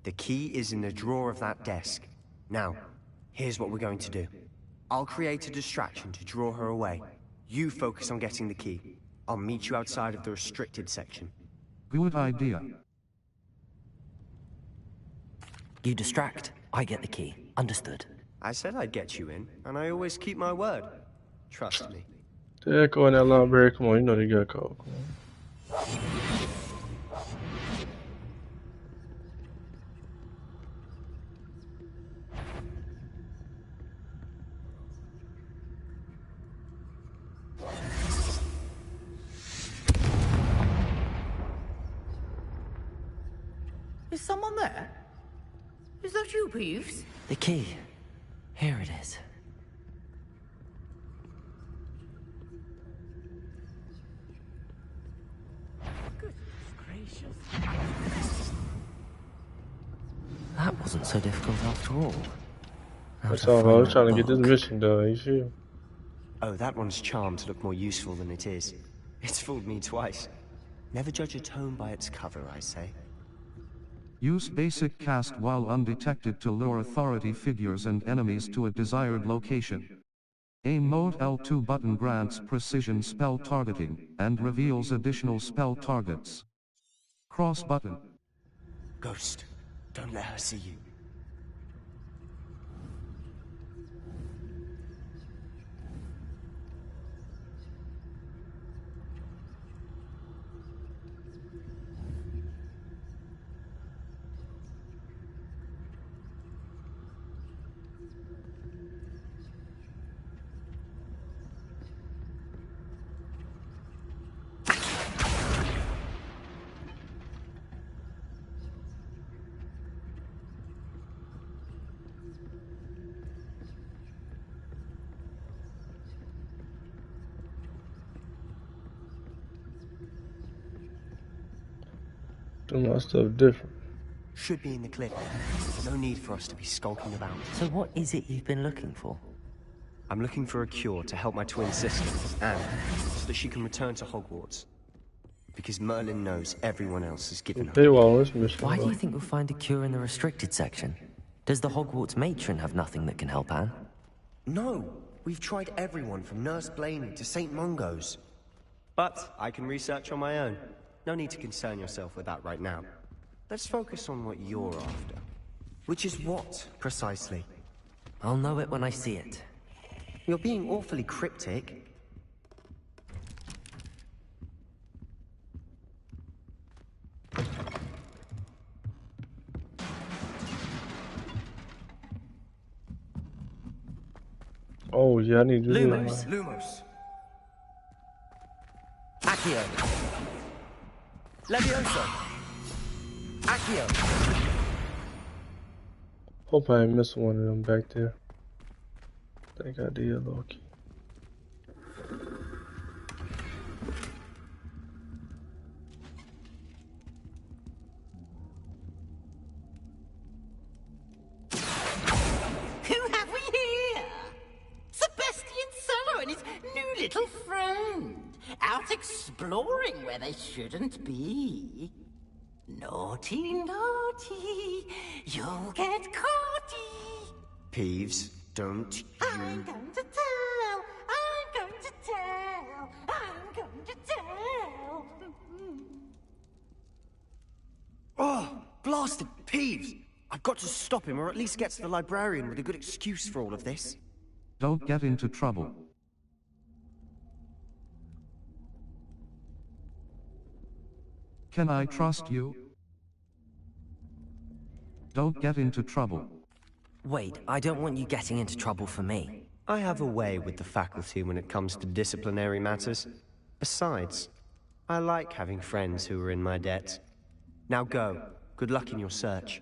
[SPEAKER 8] The key is in the drawer of that desk. Now, here's what we're going to do. I'll create a distraction to draw her away. You focus on getting the key. I'll meet you outside of the restricted section.
[SPEAKER 2] Good idea.
[SPEAKER 3] You distract, I get the key. Understood.
[SPEAKER 8] I said I'd get you in, and I always keep my word. Trust me.
[SPEAKER 1] The echo in that library, come on, you know they got called. Come on.
[SPEAKER 7] Is someone there? Is that you, Peeves?
[SPEAKER 3] The key. Here it is.
[SPEAKER 7] Goodness gracious.
[SPEAKER 3] That wasn't so difficult after all.
[SPEAKER 1] That's all. I was trying to get this mission done, you see?
[SPEAKER 8] Oh, that one's charmed to look more useful than it is. It's fooled me twice. Never judge a tome by its cover, I say.
[SPEAKER 2] Use basic cast while undetected to lure authority figures and enemies to a desired location. Aim mode L2 button grants precision spell targeting, and reveals additional spell targets. Cross button.
[SPEAKER 8] Ghost, don't let her see you.
[SPEAKER 1] Do my stuff different.
[SPEAKER 8] Should be in the clip. No need for us to be skulking about.
[SPEAKER 3] So what is it you've been looking for?
[SPEAKER 8] I'm looking for a cure to help my twin sister, Anne, so that she can return to Hogwarts. Because Merlin knows everyone else has given up.
[SPEAKER 1] Hey, well, this mission.
[SPEAKER 3] Why do you think we'll find a cure in the restricted section? Does the Hogwarts matron have nothing that can help Anne?
[SPEAKER 8] No! We've tried everyone from Nurse Blaney to St. Mungo's. But I can research on my own. No need to concern yourself with that right now. Let's focus on what you're after. Which is what, precisely?
[SPEAKER 3] I'll know it when I see it.
[SPEAKER 8] You're being awfully cryptic.
[SPEAKER 1] Oh, yeah, I need to do
[SPEAKER 8] Lumos!
[SPEAKER 1] that.
[SPEAKER 8] Lumos! Accio! Levioso! Accio!
[SPEAKER 1] Hope I ain't missing one of them back there. I think I did, Loki.
[SPEAKER 7] Who have we here? Sebastian Solo and his new little friend. Out exploring where they shouldn't be. Naughty, naughty. You'll get caughty.
[SPEAKER 8] Peeves, don't you...
[SPEAKER 7] I'm going to tell. I'm going to tell. I'm going to tell.
[SPEAKER 8] Oh, blasted Peeves! I've got to stop him, or at least get to the librarian with a good excuse for all of this.
[SPEAKER 2] Don't get into trouble. Can I trust you? Don't get into trouble.
[SPEAKER 3] Wait, I don't want you getting into trouble for me.
[SPEAKER 8] I have a way with the faculty when it comes to disciplinary matters. Besides, I like having friends who are in my debt. Now go. Good luck in your search.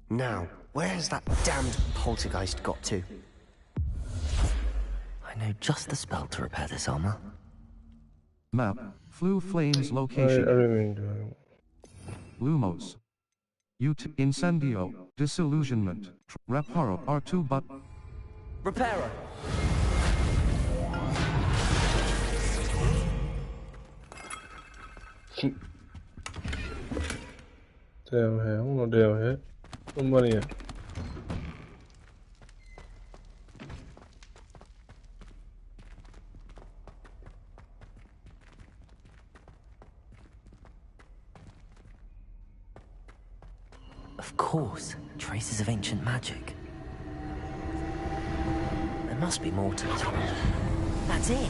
[SPEAKER 8] Now, where's that damned poltergeist got to?
[SPEAKER 3] I know just the spell to repair this armor.
[SPEAKER 2] Map. Flu Flames
[SPEAKER 1] I
[SPEAKER 2] location.
[SPEAKER 1] didn't mean to do it.
[SPEAKER 2] Lumos. Incendio. Disillusionment. Reparo. R2 but.
[SPEAKER 3] Reparo!
[SPEAKER 1] Damn head. I don't know damn head. What money at?
[SPEAKER 3] Of course, traces of ancient magic. There must be more to it. That's it!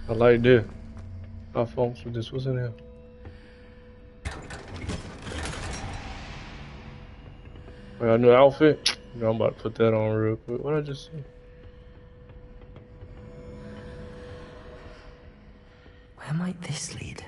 [SPEAKER 1] I like this. I funks with this. What's in here? I got a new outfit. You know, I'm about to put that on real quick. What did I just see?
[SPEAKER 3] Where might this lead?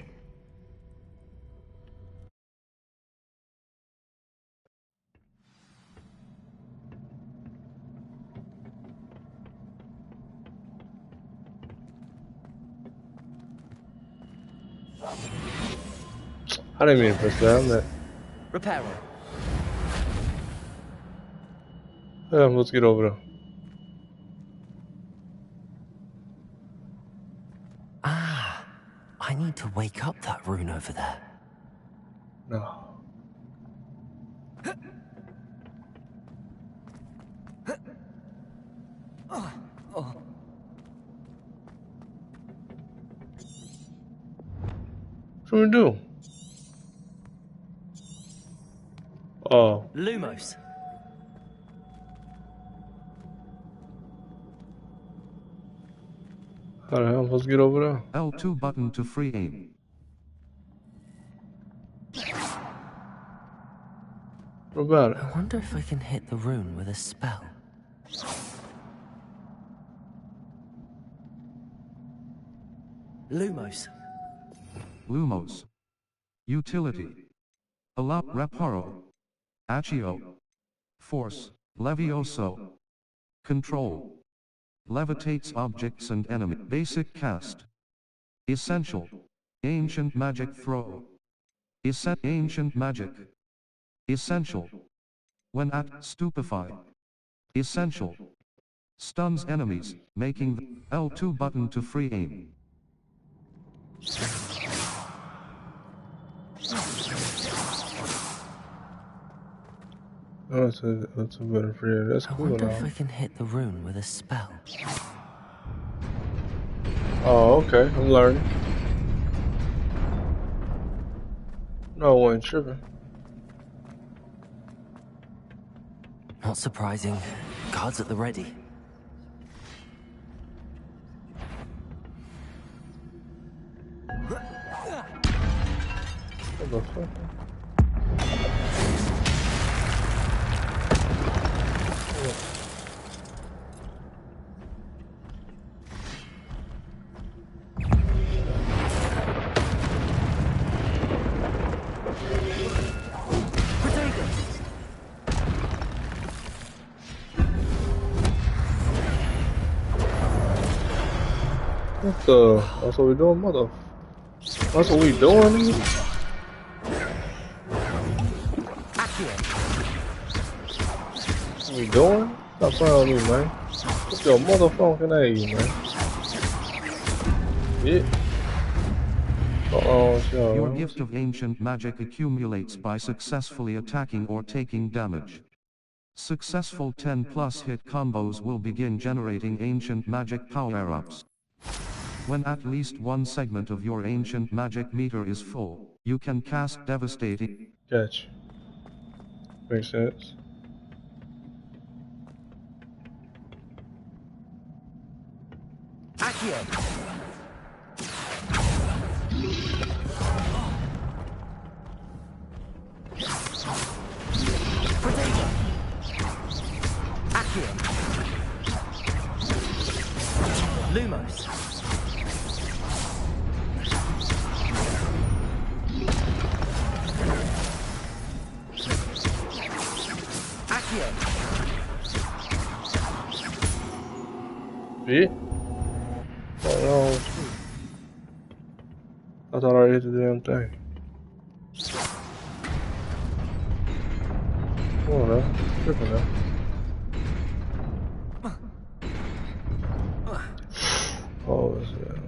[SPEAKER 1] I didn't mean to press that. I'm not.
[SPEAKER 3] Reparo.
[SPEAKER 1] Let's get over there.
[SPEAKER 3] Ah, I need to wake up that rune over there.
[SPEAKER 1] No. What should we do? Oh.
[SPEAKER 3] Lumos.
[SPEAKER 1] How the hell am I supposed to get over there?
[SPEAKER 2] L2 button to free aim.
[SPEAKER 1] What about it?
[SPEAKER 3] I wonder if I can hit the rune with a spell. Lumos.
[SPEAKER 2] Lumos. Utility. Allow Reparo. Accio. Force. Levioso. Control. Levitates objects and enemy. Basic cast. Essential. Ancient magic throw. Ancient magic. Essential. When at stupefy. Essential. Stuns enemies, making the L2 button to free aim.
[SPEAKER 1] Oh, that's a better free aim. That's
[SPEAKER 3] I
[SPEAKER 1] cool
[SPEAKER 3] wonder
[SPEAKER 1] now.
[SPEAKER 3] if I can hit the rune with a spell.
[SPEAKER 1] Oh, okay. I'm learning. No, I wasn't tripping.
[SPEAKER 3] Not surprising. Guards at the ready.
[SPEAKER 1] What the fuck? What the? That's what we doing, mother. That's what we doing, nigga? What we doing? Stop playing with me, man. What's your motherfucking age, man? Yeah.
[SPEAKER 2] Your gift of ancient magic accumulates by successfully attacking or taking damage. Successful 10+ hit combos will begin generating ancient magic power-ups. When at least one segment of your ancient magic meter is full. You can cast devastating.
[SPEAKER 1] Gotcha. Makes sense.
[SPEAKER 8] Accio. Protego. Accio. Lumos. Accio.
[SPEAKER 1] Yeah. Oh, I thought I already hit the damn thing. Come on now. Tripping now. Oh, is that?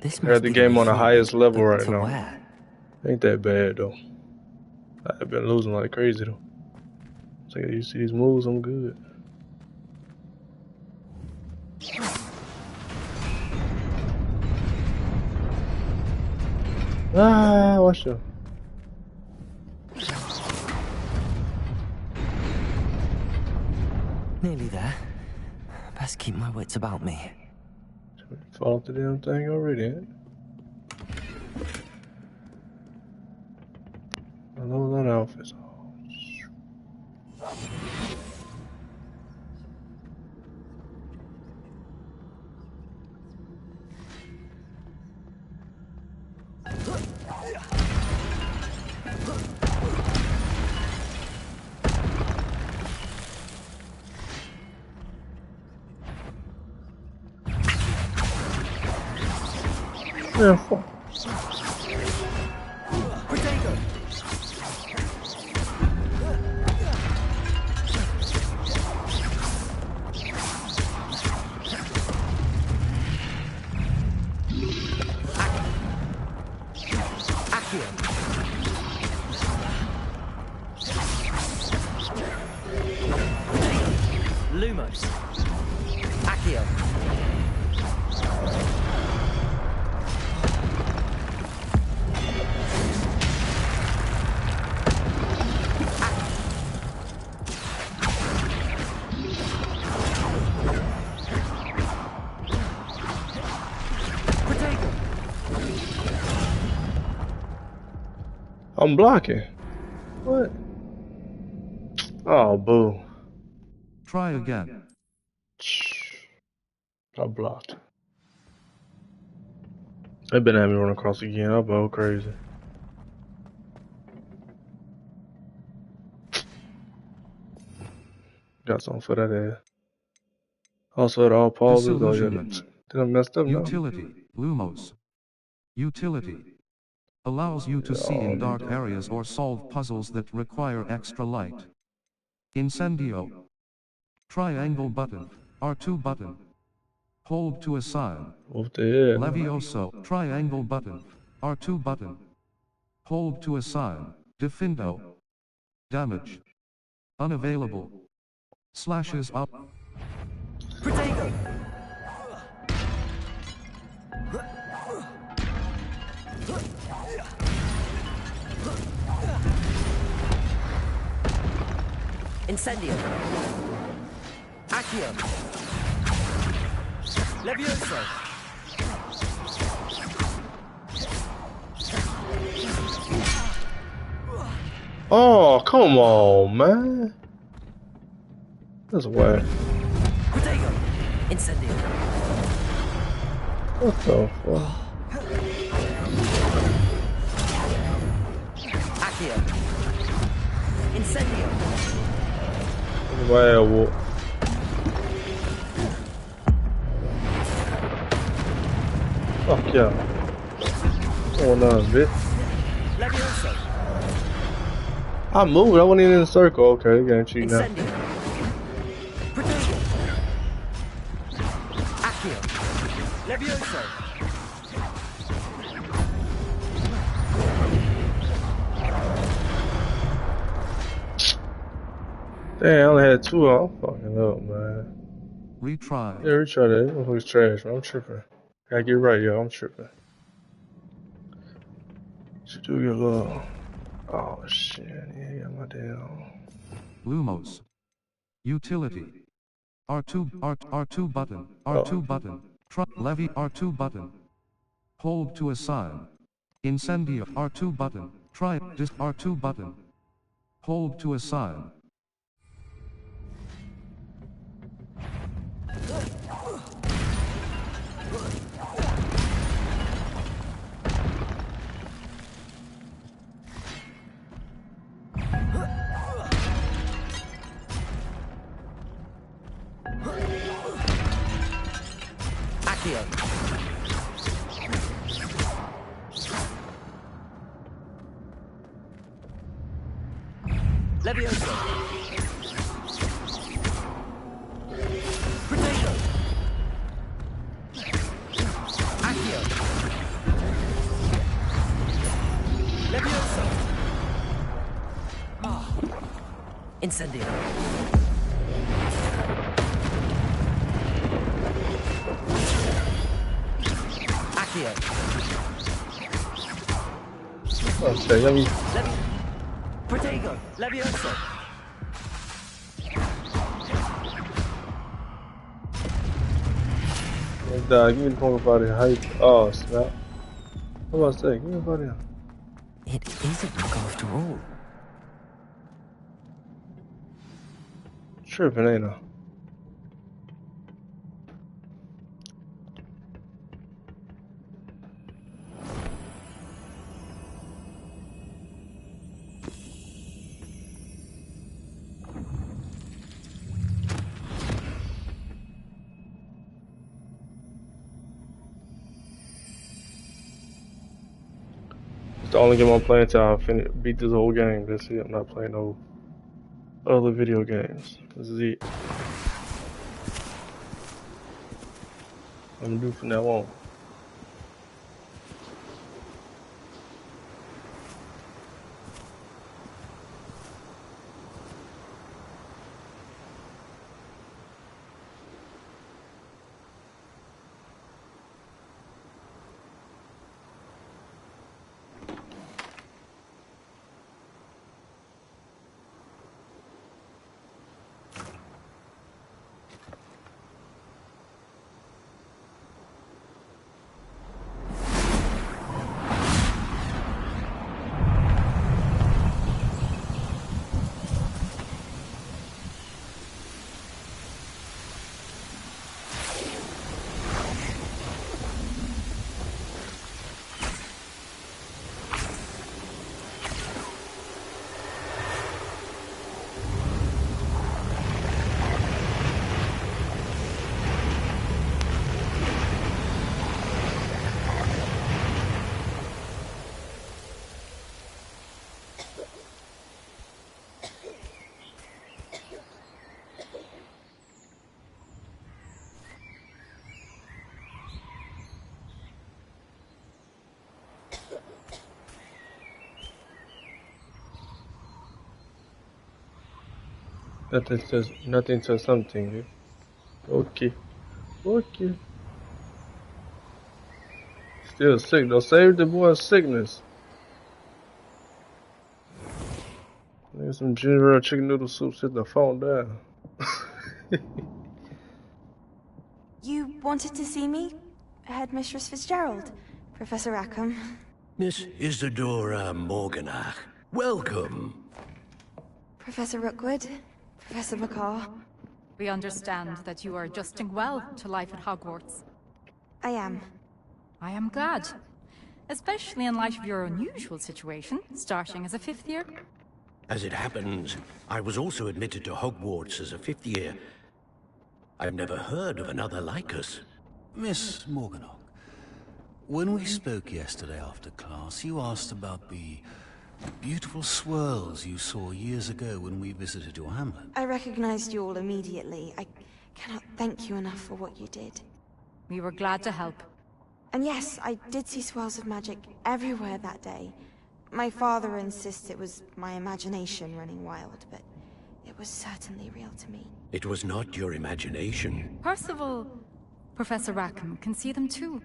[SPEAKER 3] This
[SPEAKER 1] I
[SPEAKER 3] must
[SPEAKER 1] got the
[SPEAKER 3] be
[SPEAKER 1] game on the
[SPEAKER 3] machine,
[SPEAKER 1] highest level
[SPEAKER 3] but
[SPEAKER 1] right
[SPEAKER 3] to
[SPEAKER 1] now.
[SPEAKER 3] where?
[SPEAKER 1] Ain't that bad though. I've been losing like crazy though. So you see these moves, I'm good. Ah, watch out.
[SPEAKER 3] Nearly there. Best keep my wits about me.
[SPEAKER 1] Fall off the damn thing already, ain't it? I know that outfit's yeah, fuck.
[SPEAKER 8] Protego. Accio. Lumos. Accio. Protego.
[SPEAKER 1] I'm blocking. What? Oh, boo.
[SPEAKER 2] Try again.
[SPEAKER 1] I blocked. They've been having me run across again. I'm about crazy. Got something for that ass. Also, it all pauses. Oh, yeah.
[SPEAKER 2] Disillusionment.
[SPEAKER 1] Did I messed up now?
[SPEAKER 2] Utility. Lumos. Utility. Allows you to see in dark areas or solve puzzles that require extra light. Incendio. Triangle button. R2 button. Hold to assign.
[SPEAKER 1] What the hell?
[SPEAKER 2] Levioso. Triangle button. R2 button. Hold to assign. Defindo. Damage. Unavailable. Slashes up.
[SPEAKER 8] Protego. Incendio. Accio. Levioso.
[SPEAKER 1] Oh, come on, man. That's whack.
[SPEAKER 8] Protego. Incendio.
[SPEAKER 1] What the fuck?
[SPEAKER 8] Accio. Incendio.
[SPEAKER 1] Werewolf. Fuck yeah. What's going on, bitch?
[SPEAKER 8] Levioso.
[SPEAKER 1] I moved. I wasn't even in the circle. Okay, you got cheat now.
[SPEAKER 8] Incendio. Protego. Accio. Levioso.
[SPEAKER 1] Damn, I only had two. I'm fucking up, man.
[SPEAKER 2] Retry.
[SPEAKER 1] Yeah, retry that. That motherfucker's trash, man. I'm tripping. Gotta get right, yo. I'm tripping. Should do your little. Oh shit! Yeah, got my damn.
[SPEAKER 2] Lumos. Utility. R2 button. R2 button. Levy R2 button. Hold to assign. Incendio R2 button. Try dis R2 button. Hold to assign.
[SPEAKER 3] Accio. Levioso. Potato. Accio. Levioso. Incendio. Accio.
[SPEAKER 1] Oh shit! Let me.
[SPEAKER 3] Protego. Levioso.
[SPEAKER 1] Give me the phone about it. How you? Oh snap! What about to say? Give me about it.
[SPEAKER 3] It is a book after all.
[SPEAKER 1] Tripping, ain't I? It's the only game I'm playing till I beat this whole game. That's it. I'm not playing no other video games. This is it. I'm gonna do from now on. Nothing to something. Okay. Okay. Still sick though. Save the boy's sickness. Nigga, some ginger ale chicken noodle soup sitting the phone down.
[SPEAKER 12] You wanted to see me? Headmistress Fitzgerald? Professor Rackham?
[SPEAKER 13] Miss Isadora Morganach, welcome.
[SPEAKER 12] Professor Rookwood? Professor McCaw?
[SPEAKER 14] We understand that you are adjusting well to life at Hogwarts.
[SPEAKER 12] I am.
[SPEAKER 14] I am glad. Especially in light of your unusual situation, starting as a 5th year.
[SPEAKER 13] As it happens, I was also admitted to Hogwarts as a 5th year. I've never heard of another like us.
[SPEAKER 15] Miss Morganach, when we spoke yesterday after class, you asked about the beautiful swirls you saw years ago when we visited your hamlet.
[SPEAKER 12] I recognized you all immediately. I cannot thank you enough for what you did.
[SPEAKER 14] We were glad to help.
[SPEAKER 12] And yes, I did see swirls of magic everywhere that day. My father insists it was my imagination running wild, but it was certainly real to me.
[SPEAKER 13] It was not your imagination.
[SPEAKER 14] Percival, Professor Rackham can see them too.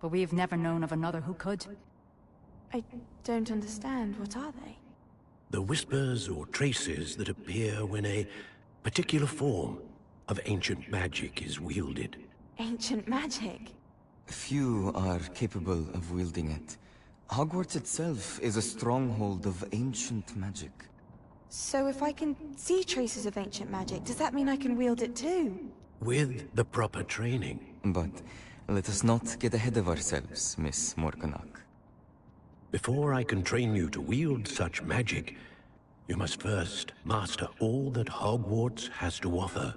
[SPEAKER 14] but we've never known of another who could.
[SPEAKER 12] I don't understand. What are they?
[SPEAKER 13] The whispers or traces that appear when a particular form of ancient magic is wielded.
[SPEAKER 12] Ancient magic?
[SPEAKER 16] Few are capable of wielding it. Hogwarts itself is a stronghold of ancient magic.
[SPEAKER 12] So if I can see traces of ancient magic, does that mean I can wield it too?
[SPEAKER 13] With the proper training.
[SPEAKER 16] But let us not get ahead of ourselves, Miss Morganach.
[SPEAKER 13] Before I can train you to wield such magic, you must first master all that Hogwarts has to offer.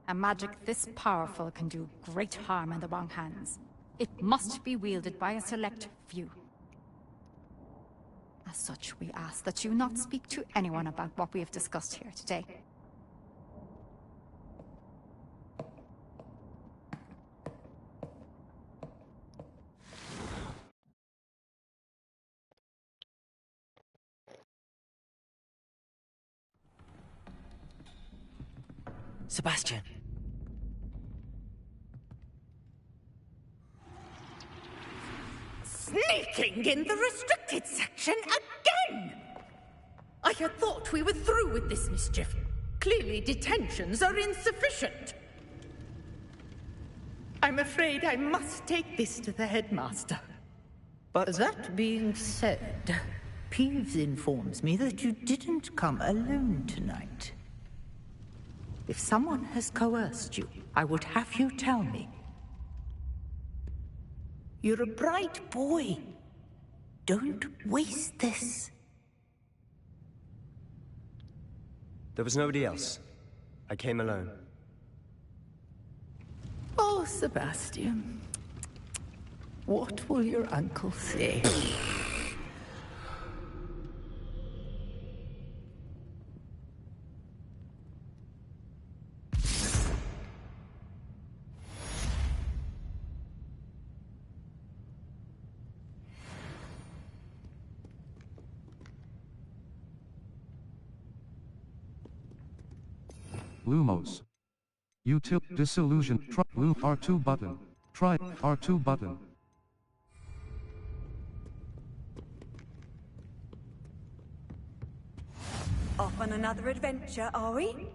[SPEAKER 14] A magic this powerful can do great harm in the wrong hands. It must be wielded by a select few. As such, we ask that you not speak to anyone about what we have discussed here today.
[SPEAKER 3] Sebastian.
[SPEAKER 7] Sneaking in the restricted section again! I had thought we were through with this mischief. Clearly detentions are insufficient. I'm afraid I must take this to the headmaster.
[SPEAKER 17] But that being said, Peeves informs me that you didn't come alone tonight. If someone has coerced you, I would have you tell me. You're a bright boy. Don't waste this.
[SPEAKER 8] There was nobody else. I came alone.
[SPEAKER 17] Oh, Sebastian. What will your uncle say?
[SPEAKER 2] Lumos. Util disillusion. Try R2 button. Try R2 button.
[SPEAKER 18] Off on another adventure, are we?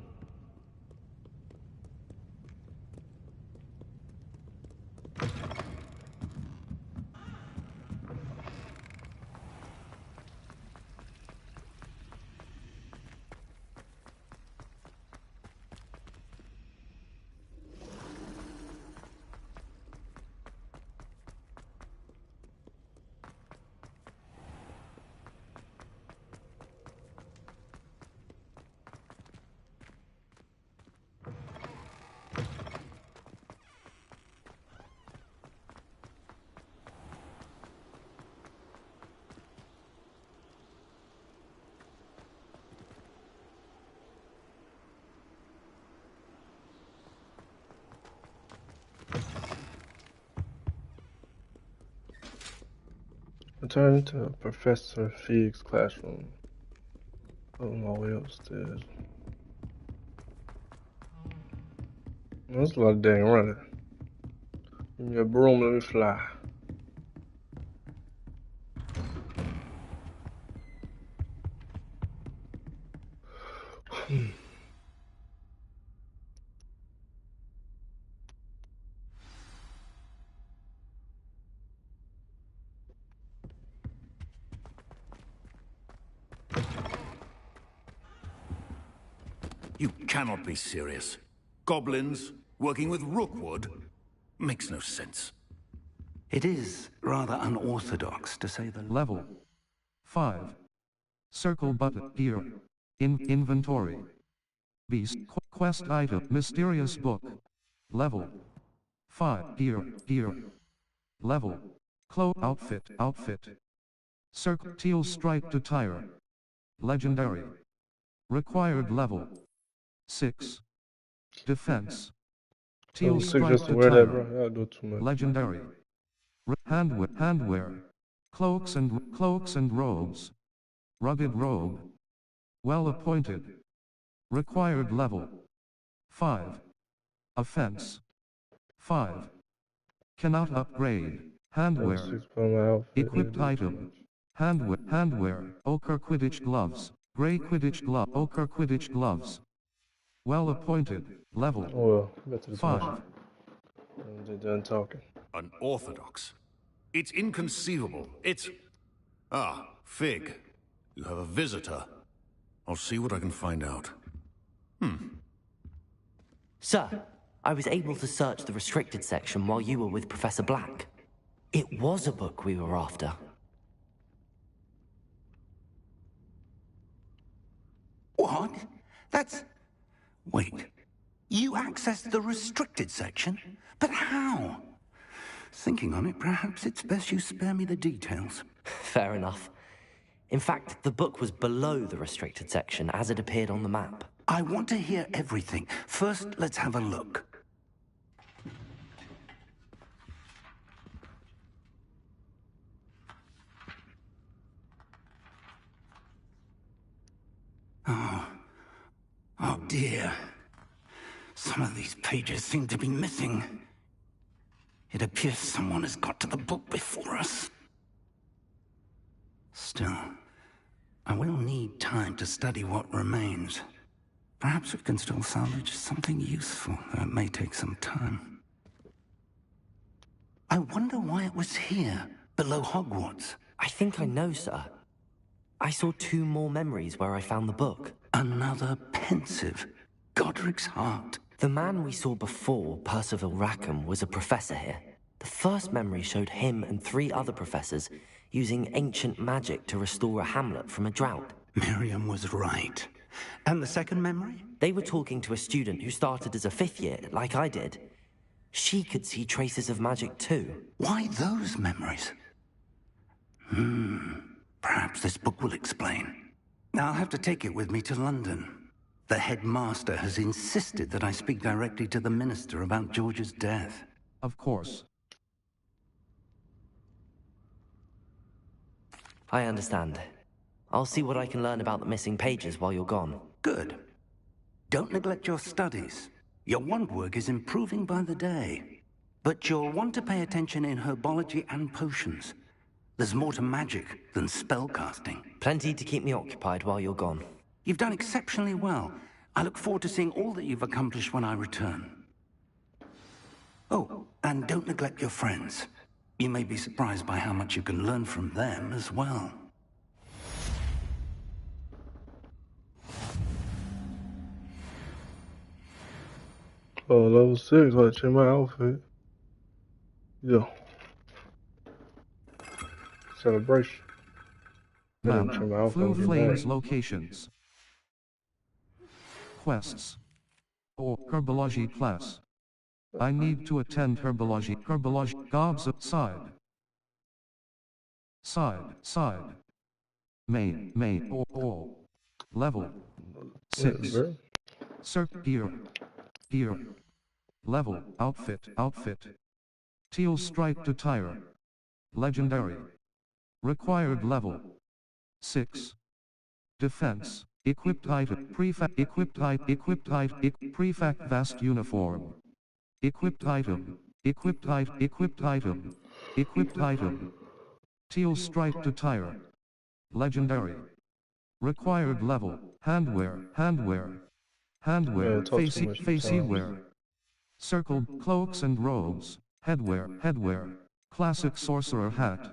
[SPEAKER 1] Return to Professor Fig's classroom. Oh, my way upstairs. That's a lot of dang running. Give me a broom, let me fly.
[SPEAKER 15] You cannot be serious. Goblins working with Rookwood makes no sense.
[SPEAKER 4] It is rather unorthodox, to say the least.
[SPEAKER 2] Level 5. Circle button here. In inventory. Beast quest item mysterious book. Level 5 here. Level cloak outfit. Circle teal stripe to tire. Legendary. Required level 6. Defense. Teal
[SPEAKER 1] Sick
[SPEAKER 2] stripe
[SPEAKER 1] just to
[SPEAKER 2] to
[SPEAKER 1] wear that, bro.
[SPEAKER 2] tire.
[SPEAKER 1] I do too much.
[SPEAKER 2] Legendary. Handwear. Cloaks and robes. Rugged robe. Well appointed. Required level 5. Offense 5. Cannot upgrade. Handwear.
[SPEAKER 1] 6 on my outfit.
[SPEAKER 2] Equipped item. Handwear. Ochre Quidditch gloves. Gray Quidditch glove. Ochre Quidditch gloves. Well appointed. Level.
[SPEAKER 1] Well, get to the
[SPEAKER 2] 5.
[SPEAKER 1] point. They're done talking.
[SPEAKER 19] Unorthodox. It's inconceivable. It's... Ah, Fig. You have a visitor. I'll see what I can find out.
[SPEAKER 3] Sir, I was able to search the restricted section while you were with Professor Black. It was a book we were after.
[SPEAKER 4] What? That's... Wait. You accessed the restricted section? But how? Thinking on it, perhaps it's best you spare me the details.
[SPEAKER 3] Fair enough. In fact, the book was below the restricted section as it appeared on the map.
[SPEAKER 4] I want to hear everything. First, let's have a look. Oh dear. Some of these pages seem to be missing. It appears someone has got to the book before us. Still, I will need time to study what remains. Perhaps we can still salvage something useful, though it may take some time. I wonder why it was here, below Hogwarts.
[SPEAKER 3] I think I know, sir. I saw 2 more memories where I found the book.
[SPEAKER 4] Another pensive. Godric's heart.
[SPEAKER 3] The man we saw before, Percival Rackham, was a professor here. The first memory showed him and 3 other professors using ancient magic to restore a hamlet from a drought.
[SPEAKER 4] Miriam was right. And the second memory?
[SPEAKER 3] They were talking to a student who started as a 5th year, like I did. She could see traces of magic too.
[SPEAKER 4] Why those memories? Perhaps this book will explain. Now I'll have to take it with me to London. The headmaster has insisted that I speak directly to the minister about George's death.
[SPEAKER 2] Of course.
[SPEAKER 3] I understand. I'll see what I can learn about the missing pages while you're gone.
[SPEAKER 4] Good. Don't neglect your studies. Your wand work is improving by the day. But you'll want to pay attention in herbology and potions. There's more to magic than spellcasting.
[SPEAKER 3] Plenty to keep me occupied while you're gone.
[SPEAKER 4] You've done exceptionally well. I look forward to seeing all that you've accomplished when I return. Oh, and don't neglect your friends. You may be surprised by how much you can learn from them as well.
[SPEAKER 1] Oh, level 6, let's check my outfit. Yeah. Celebration.
[SPEAKER 2] Map. Blue Flames locations. Quests. Or Herbology class. I need to attend Herbology. Gobs side. Side. Main. All. Level. 6. Circ gear. Level. Outfit. Teal striped attire. Legendary. Required level. 6. Defense. Equipped item. Prefect. Prefect vest uniform. Equipped item. Teal striped attire. Legendary. Required level. Handwear. Facey wear. Circled cloaks and robes. Headwear. Classic sorcerer hat.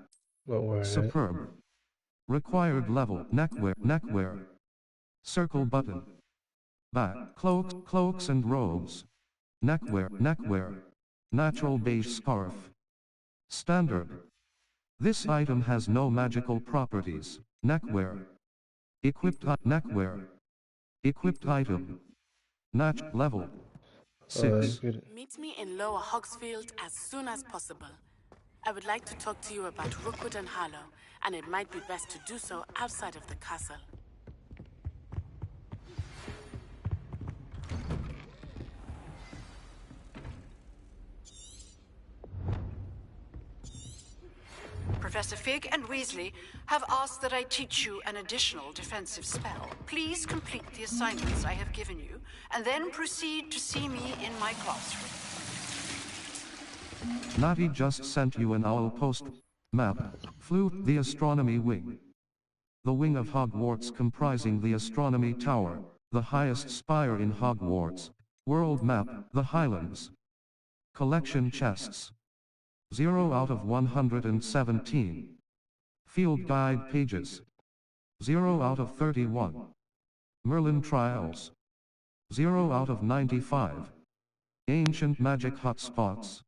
[SPEAKER 2] Superb. Required level. Neckwear. Circle button. Back. Cloaks and robes. Neckwear. Natural beige scarf. Standard. This item has no magical properties. Neckwear. Equipped item. Level. 6.
[SPEAKER 20] Meet me in Lower Hogsfield as soon as possible. I would like to talk to you about Rookwood and Harlow, and it might be best to do so outside of the castle.
[SPEAKER 5] Professor Fig and Weasley have asked that I teach you an additional defensive spell. Please complete the assignments I have given you, and then proceed to see me in my classroom.
[SPEAKER 2] Natty just sent you an owl post map. Flute, the astronomy wing. The wing of Hogwarts comprising the astronomy tower, the highest spire in Hogwarts. World map, the Highlands. Collection chests. 0 out of 117. Field guide pages. 0 out of 31. Merlin trials. 0 out of 95. Ancient magic hotspots.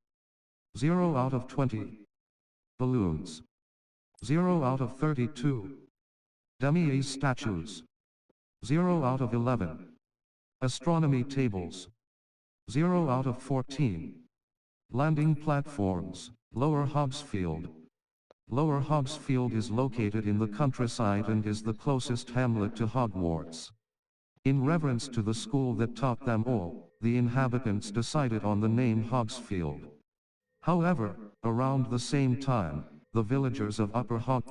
[SPEAKER 2] 0 out of 20. Balloons. 0 out of 32. Demi-Ace statues. 0 out of 11. Astronomy tables. 0 out of 14. Landing platforms. Lower Hogsfield. Lower Hogsfield is located in the countryside and is the closest hamlet to Hogwarts. In reverence to the school that taught them all, the inhabitants decided on the name Hogsfield. However, around the same time, the villagers of Upper Hog.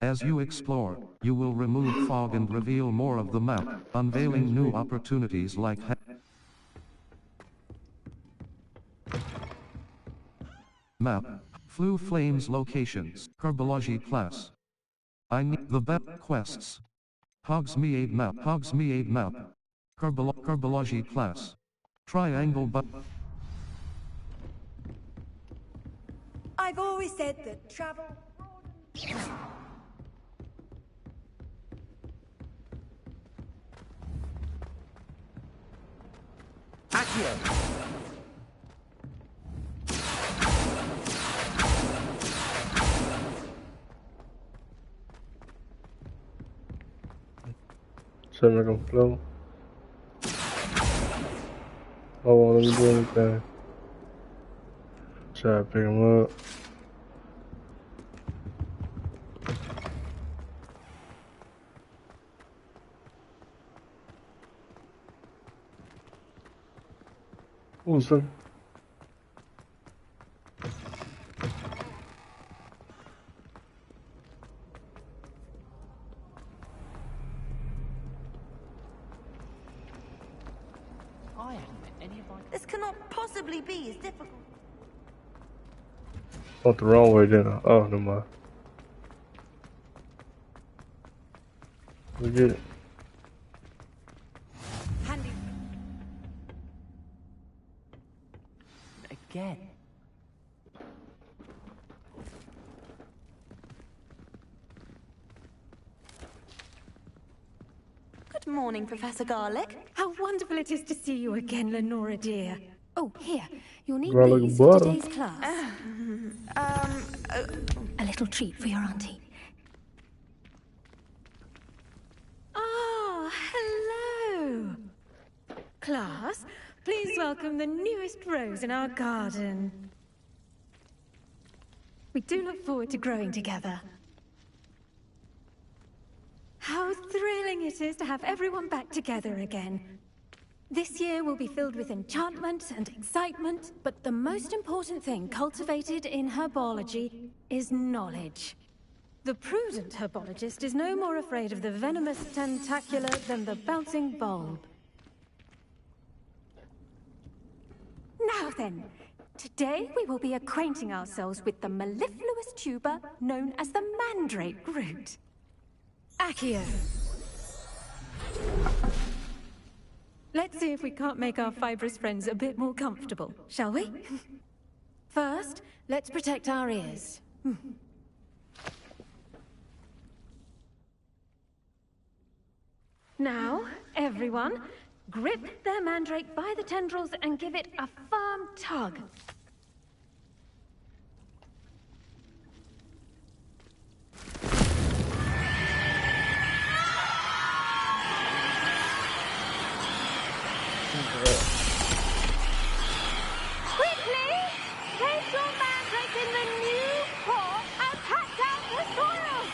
[SPEAKER 2] As you explore, you will remove fog and reveal more of the map, unveiling new opportunities like map, Flue Flames locations, Herbology class. I need the best quests. Hogsmeade map, Herbology class. Triangle but.
[SPEAKER 18] I've always said that travel.
[SPEAKER 8] Accio!
[SPEAKER 1] So I'm gonna flow. Oh, let me do anything. Try to pick him up. Awesome.
[SPEAKER 18] This cannot possibly be as difficult.
[SPEAKER 1] Went the wrong way, didn't I? Oh, never mind. We get it.
[SPEAKER 18] Handy.
[SPEAKER 3] Again.
[SPEAKER 18] Good morning, Professor Garlick.
[SPEAKER 21] How wonderful it is to see you again, Lenora dear. Oh, here. You'll need
[SPEAKER 1] Garlic
[SPEAKER 21] these for
[SPEAKER 1] butter.
[SPEAKER 21] today's class. A little treat for your auntie. Ah, hello. Class, please welcome the newest rose in our garden. We do look forward to growing together. How thrilling it is to have everyone back together again. This year will be filled with enchantment and excitement, but the most important thing cultivated in herbology is knowledge. The prudent herbologist is no more afraid of the venomous tentacular than the bouncing bulb. Now then, today we will be acquainting ourselves with the mellifluous tuber known as the mandrake root. Accio. Let's see if we can't make our fibrous friends a bit more comfortable, shall we? First, let's protect our ears. Now, everyone, grip their mandrake by the tendrils and give it a firm tug. Quickly! Place your mandrake in the new pot and pack down the soil!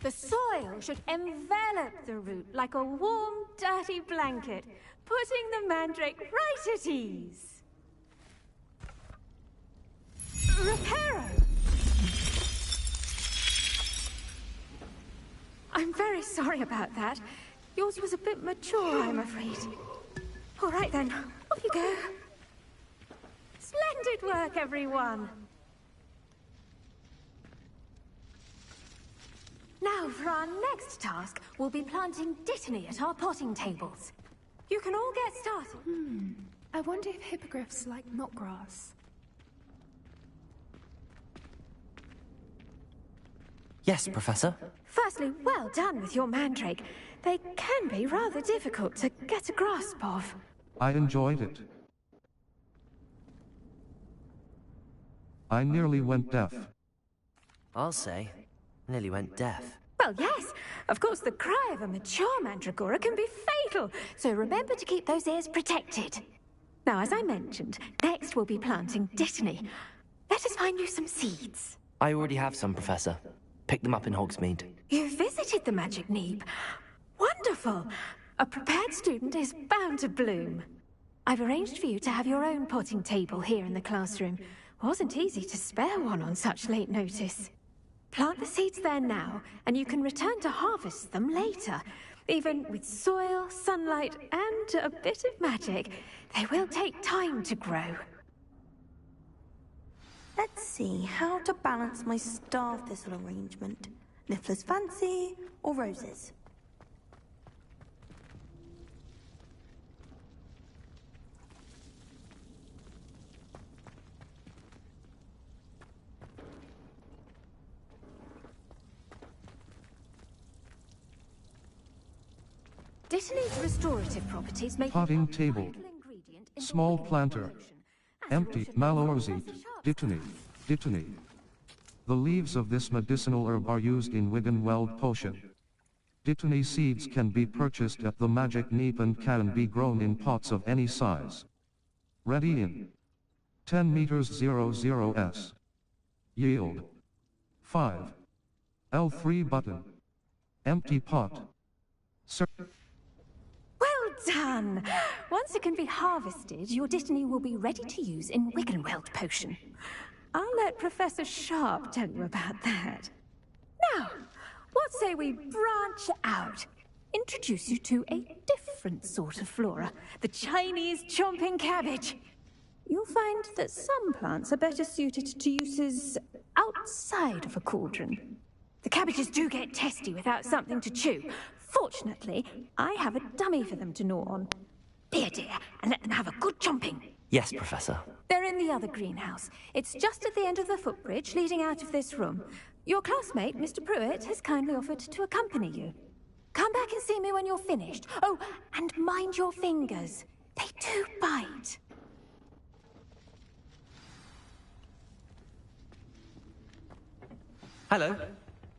[SPEAKER 21] The soil should envelop the root like a warm, dirty blanket, putting the mandrake right at ease. Reparo! I'm very sorry about that. Yours was a bit mature, I'm afraid. All right then, off you go. Splendid work, everyone. Now, for our next task, we'll be planting dittany at our potting tables. You can all get started.
[SPEAKER 6] I wonder if hippogriffs like knotgrass.
[SPEAKER 3] Yes, Professor?
[SPEAKER 21] Firstly, well done with your mandrake. They can be rather difficult to get a grasp of.
[SPEAKER 2] I enjoyed it. I nearly went deaf.
[SPEAKER 3] I'll say, nearly went deaf.
[SPEAKER 21] Well, yes. Of course, the cry of a mature mandragora can be fatal, so remember to keep those ears protected. Now, as I mentioned, next we'll be planting dittany. Let us find you some seeds.
[SPEAKER 3] I already have some, Professor. Pick them up in Hogsmeade.
[SPEAKER 21] You visited the Magic Neep. Wonderful. A prepared student is bound to bloom. I've arranged for you to have your own potting table here in the classroom. Wasn't easy to spare one on such late notice. Plant the seeds there now, and you can return to harvest them later. Even with soil, sunlight, and a bit of magic, they will take time to grow.
[SPEAKER 12] Let's see how to balance my star thistle arrangement. Niffler's fancy or roses?
[SPEAKER 21] Dittany's restorative properties make
[SPEAKER 2] Potting table. Small planter. Empty, malorosite, dittany, dittany. The leaves of this medicinal herb are used in Wiggenweld potion. Dittany seeds can be purchased at the Magic Neep and can be grown in pots of any size. Ready in 10 meters 00s. Yield 5. L3 button. Empty pot.
[SPEAKER 21] Well done! Once it can be harvested, your dittany will be ready to use in Wiggenweld potion. I'll let Professor Sharp tell you about that. Now, what say we branch out? Introduce you to a different sort of flora, the Chinese chomping cabbage. You'll find that some plants are better suited to uses outside of a cauldron. The cabbages do get testy without something to chew. Fortunately, I have a dummy for them to gnaw on. Be a dear, and let them have a good chomping.
[SPEAKER 3] Yes, Professor.
[SPEAKER 21] They're in the other greenhouse. It's just at the end of the footbridge leading out of this room. Your classmate, Mr. Pruitt, has kindly offered to accompany you. Come back and see me when you're finished. Oh, and mind your fingers. They do bite.
[SPEAKER 22] Hello.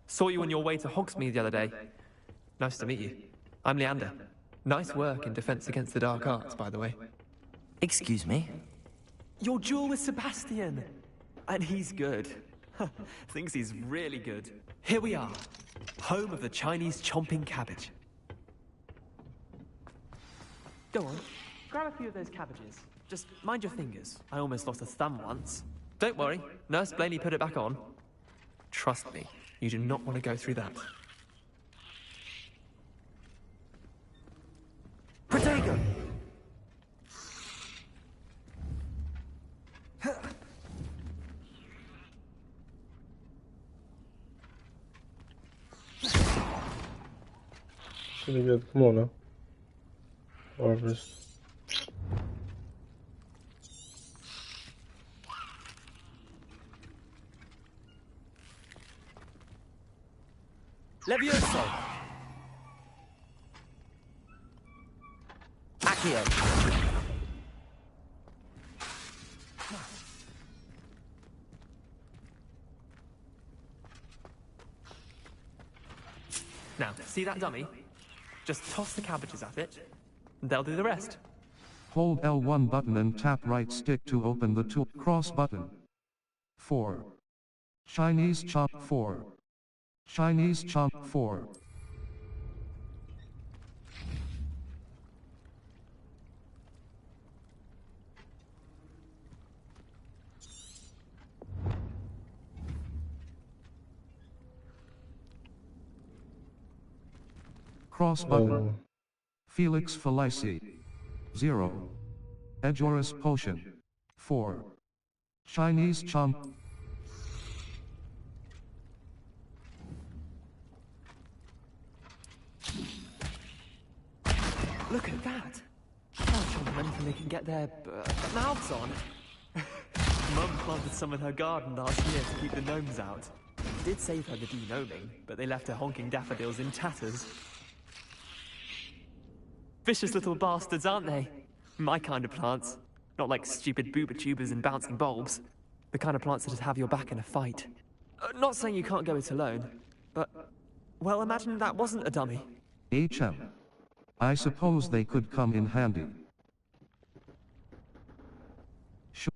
[SPEAKER 22] Saw you on your way to Hogsmeade the other day. Nice to meet you. I'm Leander. Nice work in Defense Against the Dark Arts, by the way.
[SPEAKER 3] Excuse me?
[SPEAKER 22] Your duel with Sebastian! And he's good. Thinks he's really good. Here we are. Home of the Chinese chomping cabbage. Go on. Grab a few of those cabbages. Just mind your fingers. I almost lost a thumb once. Don't worry. Nurse Blaney put it back on. Trust me. You do not want to go through that.
[SPEAKER 8] Protego!
[SPEAKER 1] Together. Come on now. Harvest.
[SPEAKER 22] Levioso!
[SPEAKER 3] Accio!
[SPEAKER 22] Now, see that dummy? Just toss the cabbages at it, and they'll do the rest.
[SPEAKER 2] Hold L1 button and tap right stick to open the tool. Cross button. 4. Chinese chop 4. Chinese chop 4. Cross button. Felix Felici. 0. Edgeorus potion. 4. Chinese chomp.
[SPEAKER 22] Look at that! I'll show them anything they can get their mouths on. Mum planted some in her garden last year to keep the gnomes out. Did save her the de-gnoming, but they left her honking daffodils in tatters. Vicious little bastards, aren't they? My kind of plants. Not like stupid booba tubers and bouncing bulbs. The kind of plants that'd have your back in a fight. Not saying you can't go it alone, but... well, imagine that wasn't a dummy.
[SPEAKER 2] HM. I suppose they could come in handy.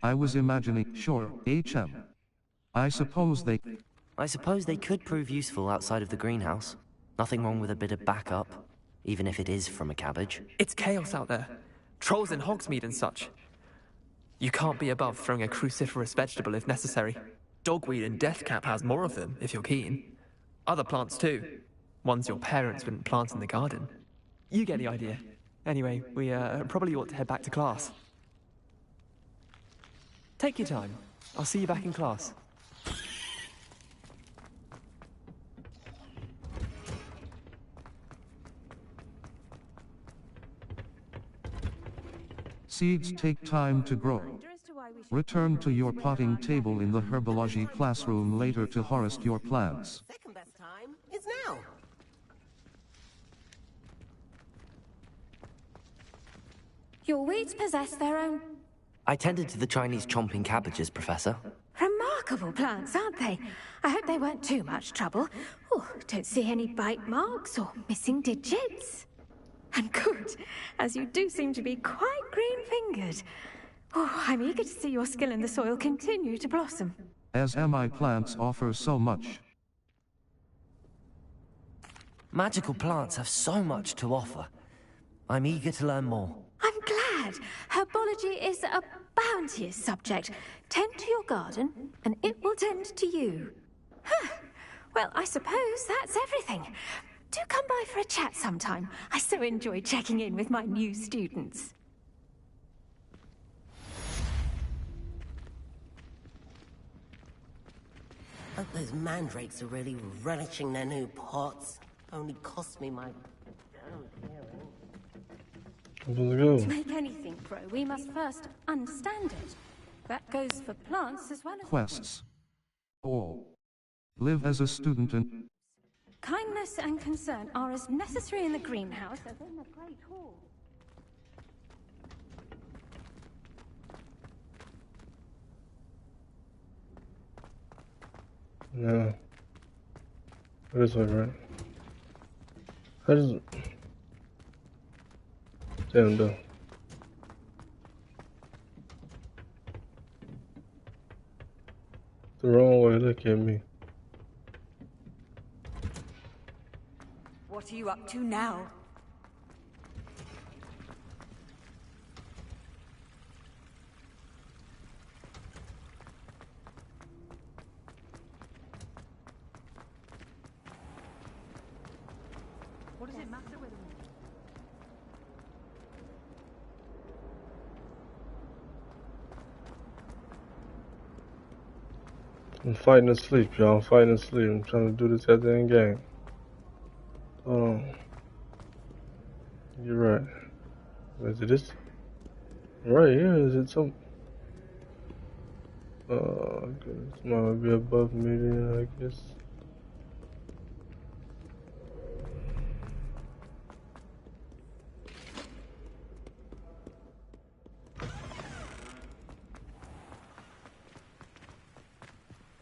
[SPEAKER 2] I was imagining, sure, HM. I suppose they
[SPEAKER 3] could prove useful outside of the greenhouse. Nothing wrong with a bit of backup, even if it is from a cabbage.
[SPEAKER 22] It's chaos out there. Trolls in Hogsmeade and such. You can't be above throwing a cruciferous vegetable if necessary. Dogweed and deathcap has more of them, if you're keen. Other plants too. Ones your parents wouldn't plant in the garden. You get the idea. Anyway, we probably ought to head back to class. Take your time. I'll see you back in class.
[SPEAKER 2] Seeds take time to grow. Return to your potting table in the herbology classroom later to harvest your plants.
[SPEAKER 7] Second best time is now.
[SPEAKER 21] Your weeds possess their own...
[SPEAKER 3] I tended to the Chinese chomping cabbages, Professor.
[SPEAKER 21] remarkable plants, aren't they? I hope they weren't too much trouble. Oh, don't see any bite marks or missing digits. And good, as you do seem to be quite green-fingered. Oh, I'm eager to see your skill in the soil continue to blossom.
[SPEAKER 2] As MI plants offer so much.
[SPEAKER 3] Magical plants have so much to offer. I'm eager to learn more.
[SPEAKER 21] I'm glad. Herbology is a bounteous subject. Tend to your garden, and it will tend to you. Huh. Well, I suppose that's everything. Do come by for a chat sometime. I so enjoy checking in with my new students.
[SPEAKER 7] Hope those mandrakes are really relishing their new pots. Only cost me my
[SPEAKER 21] To make anything grow, we must first understand it. That goes for plants as well as...
[SPEAKER 2] Quests. All. Live as a student and...
[SPEAKER 21] Kindness and concern are as necessary in the greenhouse as in the Great Hall.
[SPEAKER 1] No. This way, right? How does it... Damn, though. The wrong way, look at me.
[SPEAKER 18] What are you up to now?
[SPEAKER 22] What does it matter whether
[SPEAKER 1] I'm fighting asleep, y'all. I'm fighting asleep. I'm trying to do this at the end game. Hold on. You're right. Is it this? Right here, is it some... This might be above me then, I guess.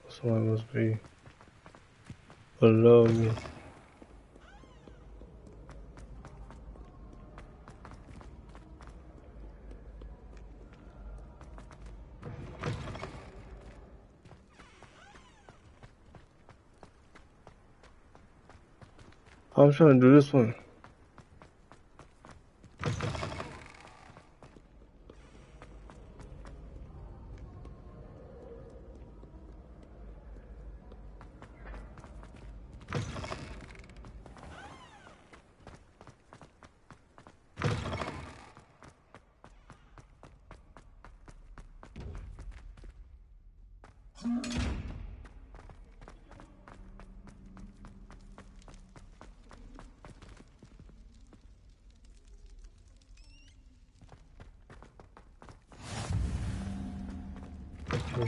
[SPEAKER 1] Someone must be below me. I'm trying to do this one. This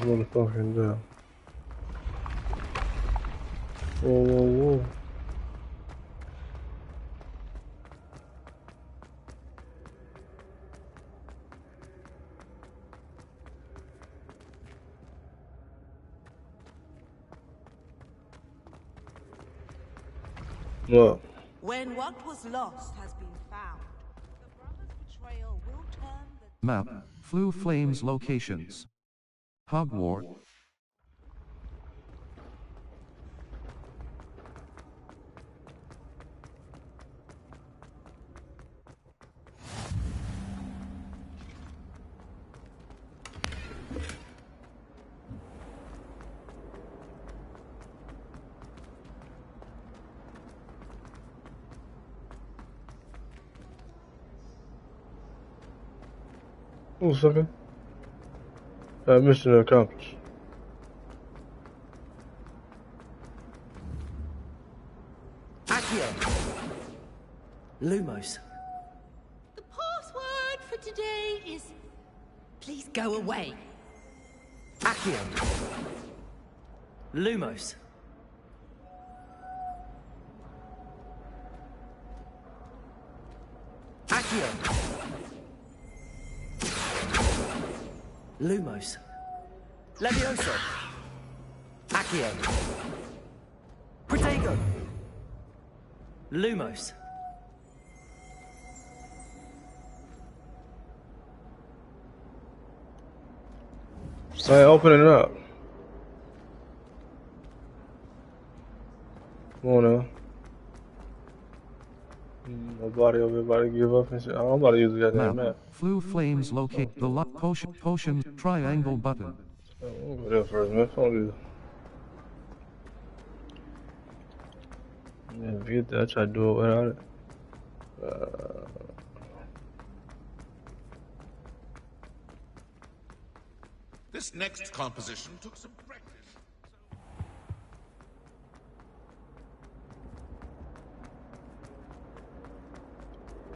[SPEAKER 1] motherfucking down. Whoa, whoa, whoa. What?
[SPEAKER 7] When what was lost has been found, the brothers' betrayal will turn the...
[SPEAKER 2] Map, Flu Flames locations. Hogwarts.
[SPEAKER 1] Oh, sucker. Mission accomplished.
[SPEAKER 3] Accio! Lumos.
[SPEAKER 18] The password for today is... Please go away.
[SPEAKER 3] Accio! Lumos. Accio! Lumos. Levioso. Accio. Protego. Lumos.
[SPEAKER 1] Hey, open it up. Come on now. My body over here about to give up and shit. I'm about to use the goddamn map.
[SPEAKER 2] Flu Flames locate the lock potions triangle button.
[SPEAKER 1] We'll go there first, man. Don't do that. Yeah, forget that. I tried to do it without it.
[SPEAKER 19] This next composition took some practice.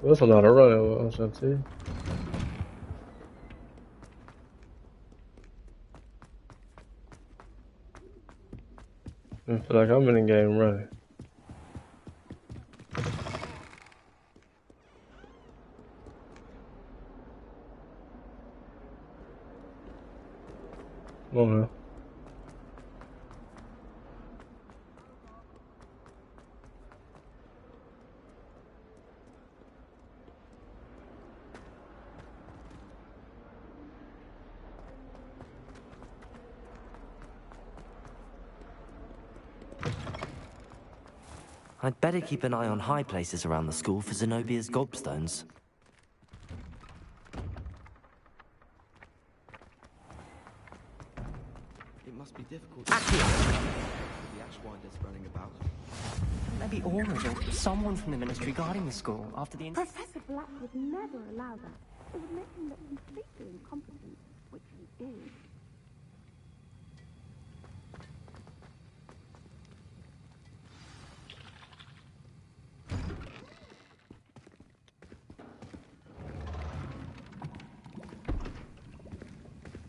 [SPEAKER 1] That's a lot of running. What I'm trying to tell you. I feel like I'm in the game running. Come on now.
[SPEAKER 3] I'd better keep an eye on high places around the school for Zenobia's gobstones.
[SPEAKER 8] It must be difficult to see the Ashwinders running about.
[SPEAKER 9] There be Aurors or someone from the ministry guarding the school after the...
[SPEAKER 11] Professor Black would never allow that. It would make him look completely incompetent, which he is.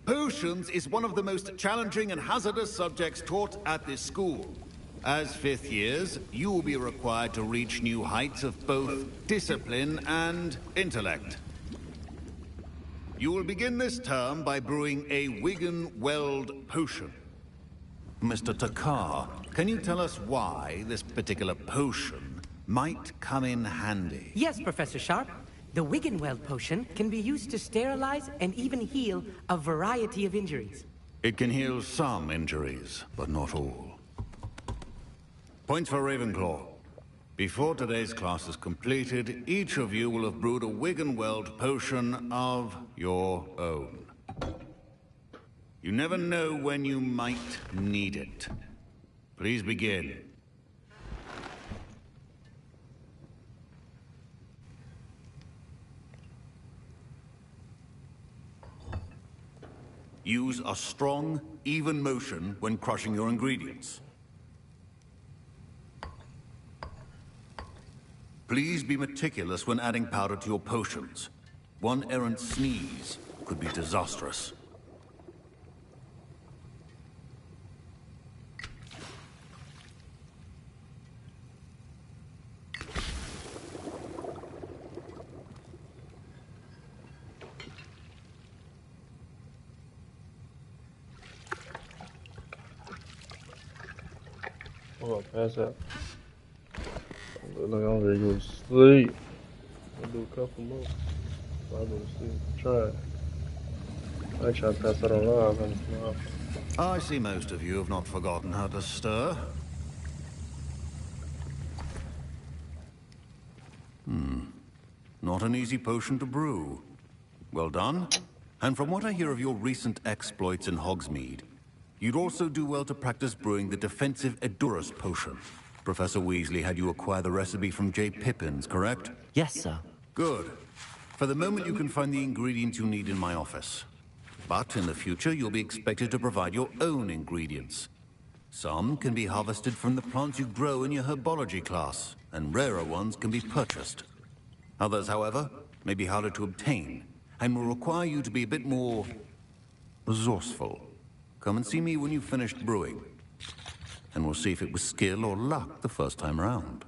[SPEAKER 19] Potions is one of the most challenging and hazardous subjects taught at this school. As fifth years, you will be required to reach new heights of both discipline and intellect. You will begin this term by brewing a Wigan-Weld potion. Mr. Takar, can you tell us why this particular potion might come in handy?
[SPEAKER 9] Yes, Professor Sharp. The Wigan-Weld potion can be used to sterilize and even heal a variety of injuries.
[SPEAKER 19] It can heal some injuries, but not all. Points for Ravenclaw. Before today's class is completed, each of you will have brewed a Wigan-Weld potion of your own. You never know when you might need it. Please begin. Use a strong, even motion when crushing your ingredients. Please be meticulous when adding powder to your potions. One errant sneeze could be disastrous.
[SPEAKER 1] Oh, pass out. Look like I'm ready to go to sleep. I'll do a couple more. I'll go to sleep. Try it. I ain't trying to pass out on live.
[SPEAKER 19] I see most of you have not forgotten how to stir. Not an easy potion to brew. Well done. And from what I hear of your recent exploits in Hogsmeade, you'd also do well to practice brewing the defensive Edurus potion. Professor Weasley had you acquire the recipe from J. Pippin's, correct?
[SPEAKER 3] Yes, sir.
[SPEAKER 19] Good. For the moment, you can find the ingredients you need in my office. But in the future, you'll be expected to provide your own ingredients. Some can be harvested from the plants you grow in your herbology class, and rarer ones can be purchased. Others, however, may be harder to obtain, and will require you to be a bit more resourceful. Come and see me when you've finished brewing, and we'll see if it was skill or luck the first time around.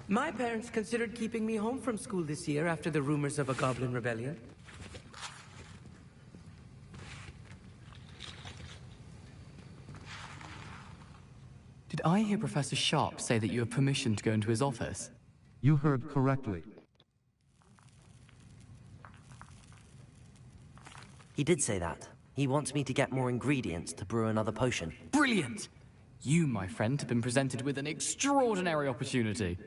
[SPEAKER 9] My parents considered keeping me home from school this year after the rumors of a goblin rebellion.
[SPEAKER 10] Did I hear Professor Sharp say that you have permission to go into his office?
[SPEAKER 2] You heard correctly.
[SPEAKER 3] He did say that. He wants me to get more ingredients to brew another potion.
[SPEAKER 10] Brilliant! You, my friend, have been presented with an extraordinary opportunity.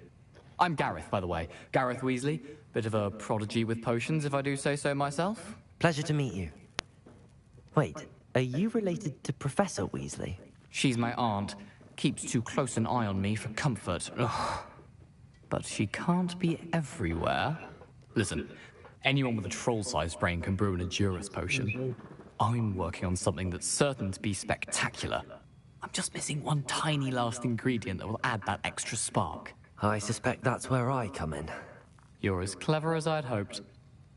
[SPEAKER 10] I'm Gareth, by the way. Gareth Weasley. Bit of a prodigy with potions, if I do say so myself.
[SPEAKER 3] Pleasure to meet you. Wait, are you related to Professor Weasley?
[SPEAKER 10] She's my aunt. Keeps too close an eye on me for comfort. Ugh. But she can't be everywhere. Listen, anyone with a troll-sized brain can brew an Edurus potion. I'm working on something that's certain to be spectacular. I'm just missing one tiny last ingredient that will add that extra spark.
[SPEAKER 3] I suspect that's where I come in.
[SPEAKER 10] You're as clever as I'd hoped.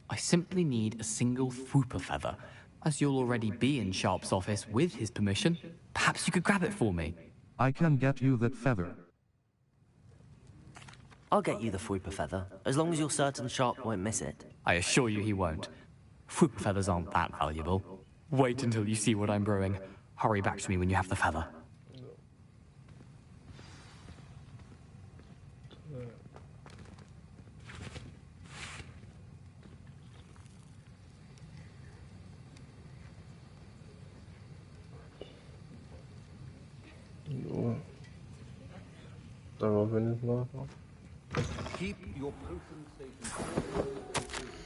[SPEAKER 10] I simply need a single Fwooper feather. As you'll already be in Sharp's office with his permission, perhaps you could grab it for me.
[SPEAKER 2] I can get you that feather.
[SPEAKER 3] I'll get you the Fwooper feather, as long as you're certain Sharp won't miss it.
[SPEAKER 10] I assure you he won't. Fwooper feathers aren't that valuable. Wait until you see what I'm brewing. Hurry back to me when you have the feather.
[SPEAKER 19] Keep your potion station.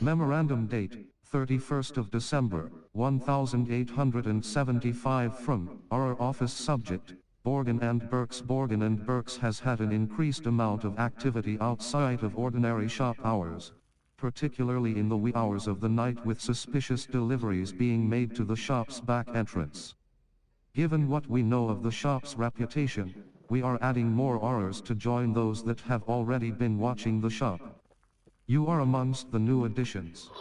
[SPEAKER 2] Memorandum date, 31st of December, 1875 from, our office subject, Borgin and Burks. Borgin and Burks has had an increased amount of activity outside of ordinary shop hours, particularly in the wee hours of the night, with suspicious deliveries being made to the shop's back entrance. Given what we know of the shop's reputation, we are adding more hours to join those that have already been watching the shop. You are amongst the new additions.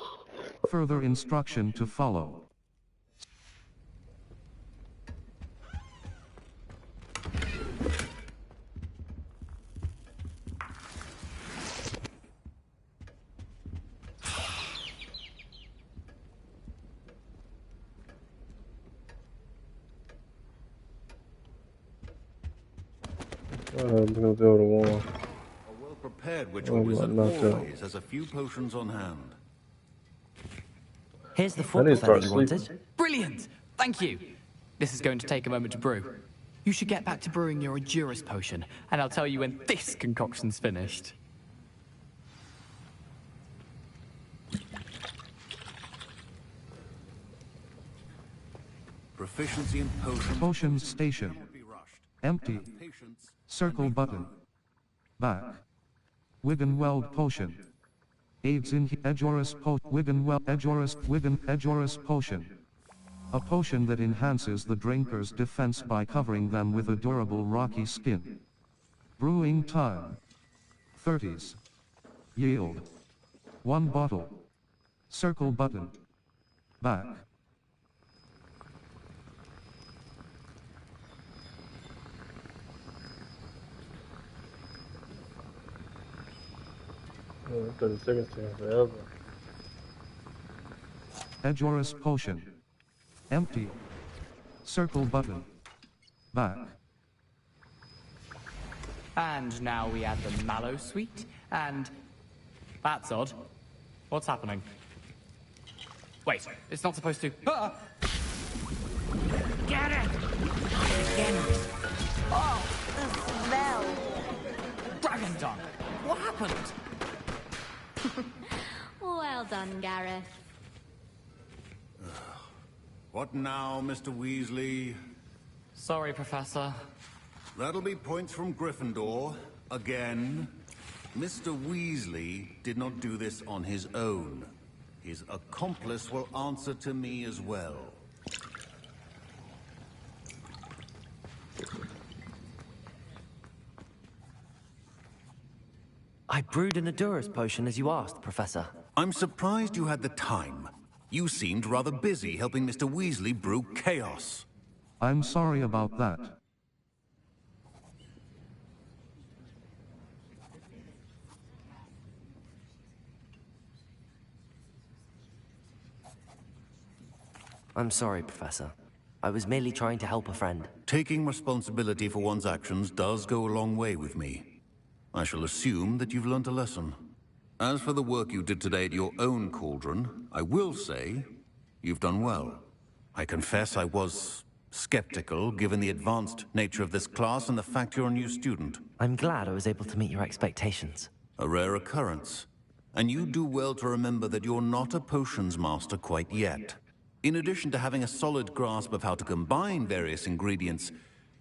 [SPEAKER 2] Further instruction to follow.
[SPEAKER 1] Gonna go to one.
[SPEAKER 19] A well-prepared witcher wizard always has a few potions on hand.
[SPEAKER 3] Here's the Fwooper feather you wanted.
[SPEAKER 10] Brilliant! Thank you! This is going to take a moment to brew. You should get back to brewing your Edurus potion, and I'll tell you when this concoction's finished.
[SPEAKER 19] Proficiency in potions.
[SPEAKER 2] Potions station. Empty. Circle button. Back. Wiggenweld Potion. Aids in Ejoris Potion. A potion that enhances the drinker's defense by covering them with a durable rocky skin. Brewing time. 30s. Yield. 1 bottle. Circle button. Back.
[SPEAKER 1] Oh, 30 seconds taking forever.
[SPEAKER 2] Ejoris Potion. Empty. Circle button. Back.
[SPEAKER 10] And now we add the mallow sweet, and... That's odd. What's happening? Wait, it's not supposed to... Ah!
[SPEAKER 18] Get it! Again.
[SPEAKER 12] Oh, the smell.
[SPEAKER 10] Dragon Dung! What happened?
[SPEAKER 13] Well done, Gareth.
[SPEAKER 19] What now, Mr. Weasley?
[SPEAKER 10] Sorry, Professor.
[SPEAKER 19] That'll be points from Gryffindor. Again. Mr. Weasley did not do this on his own. His accomplice will answer to me as well.
[SPEAKER 3] I brewed an Aduris potion as you asked, Professor.
[SPEAKER 19] I'm surprised you had the time. You seemed rather busy helping Mr. Weasley brew chaos.
[SPEAKER 2] I'm sorry about that.
[SPEAKER 3] I'm sorry, Professor. I was merely trying to help a friend.
[SPEAKER 19] Taking responsibility for one's actions does go a long way with me. I shall assume that you've learnt a lesson. As for the work you did today at your own cauldron, I will say you've done well. I confess I was skeptical, given the advanced nature of this class and the fact you're a new student.
[SPEAKER 3] I'm glad I was able to meet your expectations.
[SPEAKER 19] A rare occurrence. And you do well to remember that you're not a potions master quite yet. In addition to having a solid grasp of how to combine various ingredients,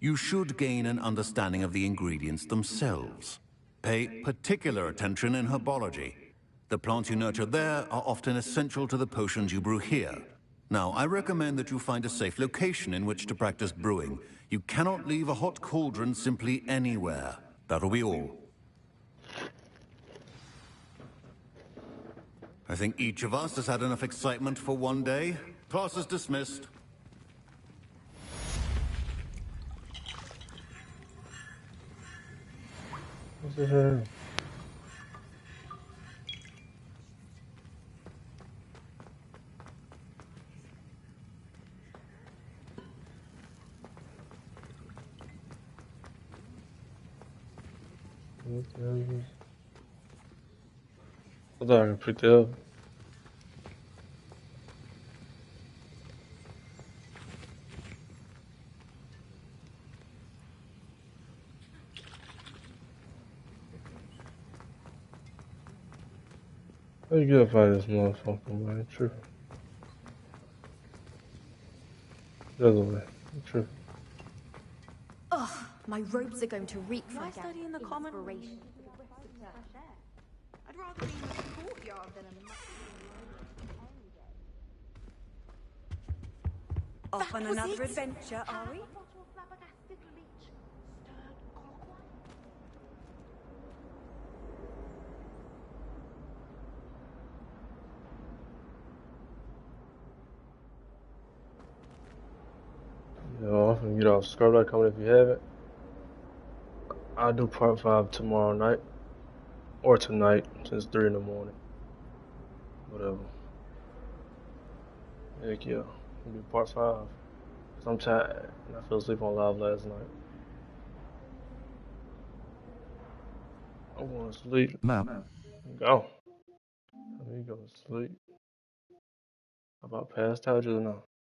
[SPEAKER 19] you should gain an understanding of the ingredients themselves. Pay particular attention in herbology. The plants you nurture there are often essential to the potions you brew here. Now, I recommend that you find a safe location in which to practice brewing. You cannot leave a hot cauldron simply anywhere. That'll be all. I think each of us has had enough excitement for one day. Class is dismissed.
[SPEAKER 1] What's this here? What the hell is this? I thought I could pick that up. How you gonna find this motherfucker, man? True. The other way. True.
[SPEAKER 16] Ugh, my robes are going to reek from
[SPEAKER 11] studying the common inspiration. I'd rather be in the courtyard than a
[SPEAKER 16] Off on another adventure, are we?
[SPEAKER 1] Yo, I'm gonna get off Scarlet Coming if you haven't. I'll do part 5 tomorrow night. Or tonight, since 3 in the morning. Whatever. Heck yeah. I'll do part 5. Cause I'm tired and I fell asleep on live last night. I'm going to sleep.
[SPEAKER 2] Map.
[SPEAKER 1] Go. Let me go to sleep. How about passed out just now?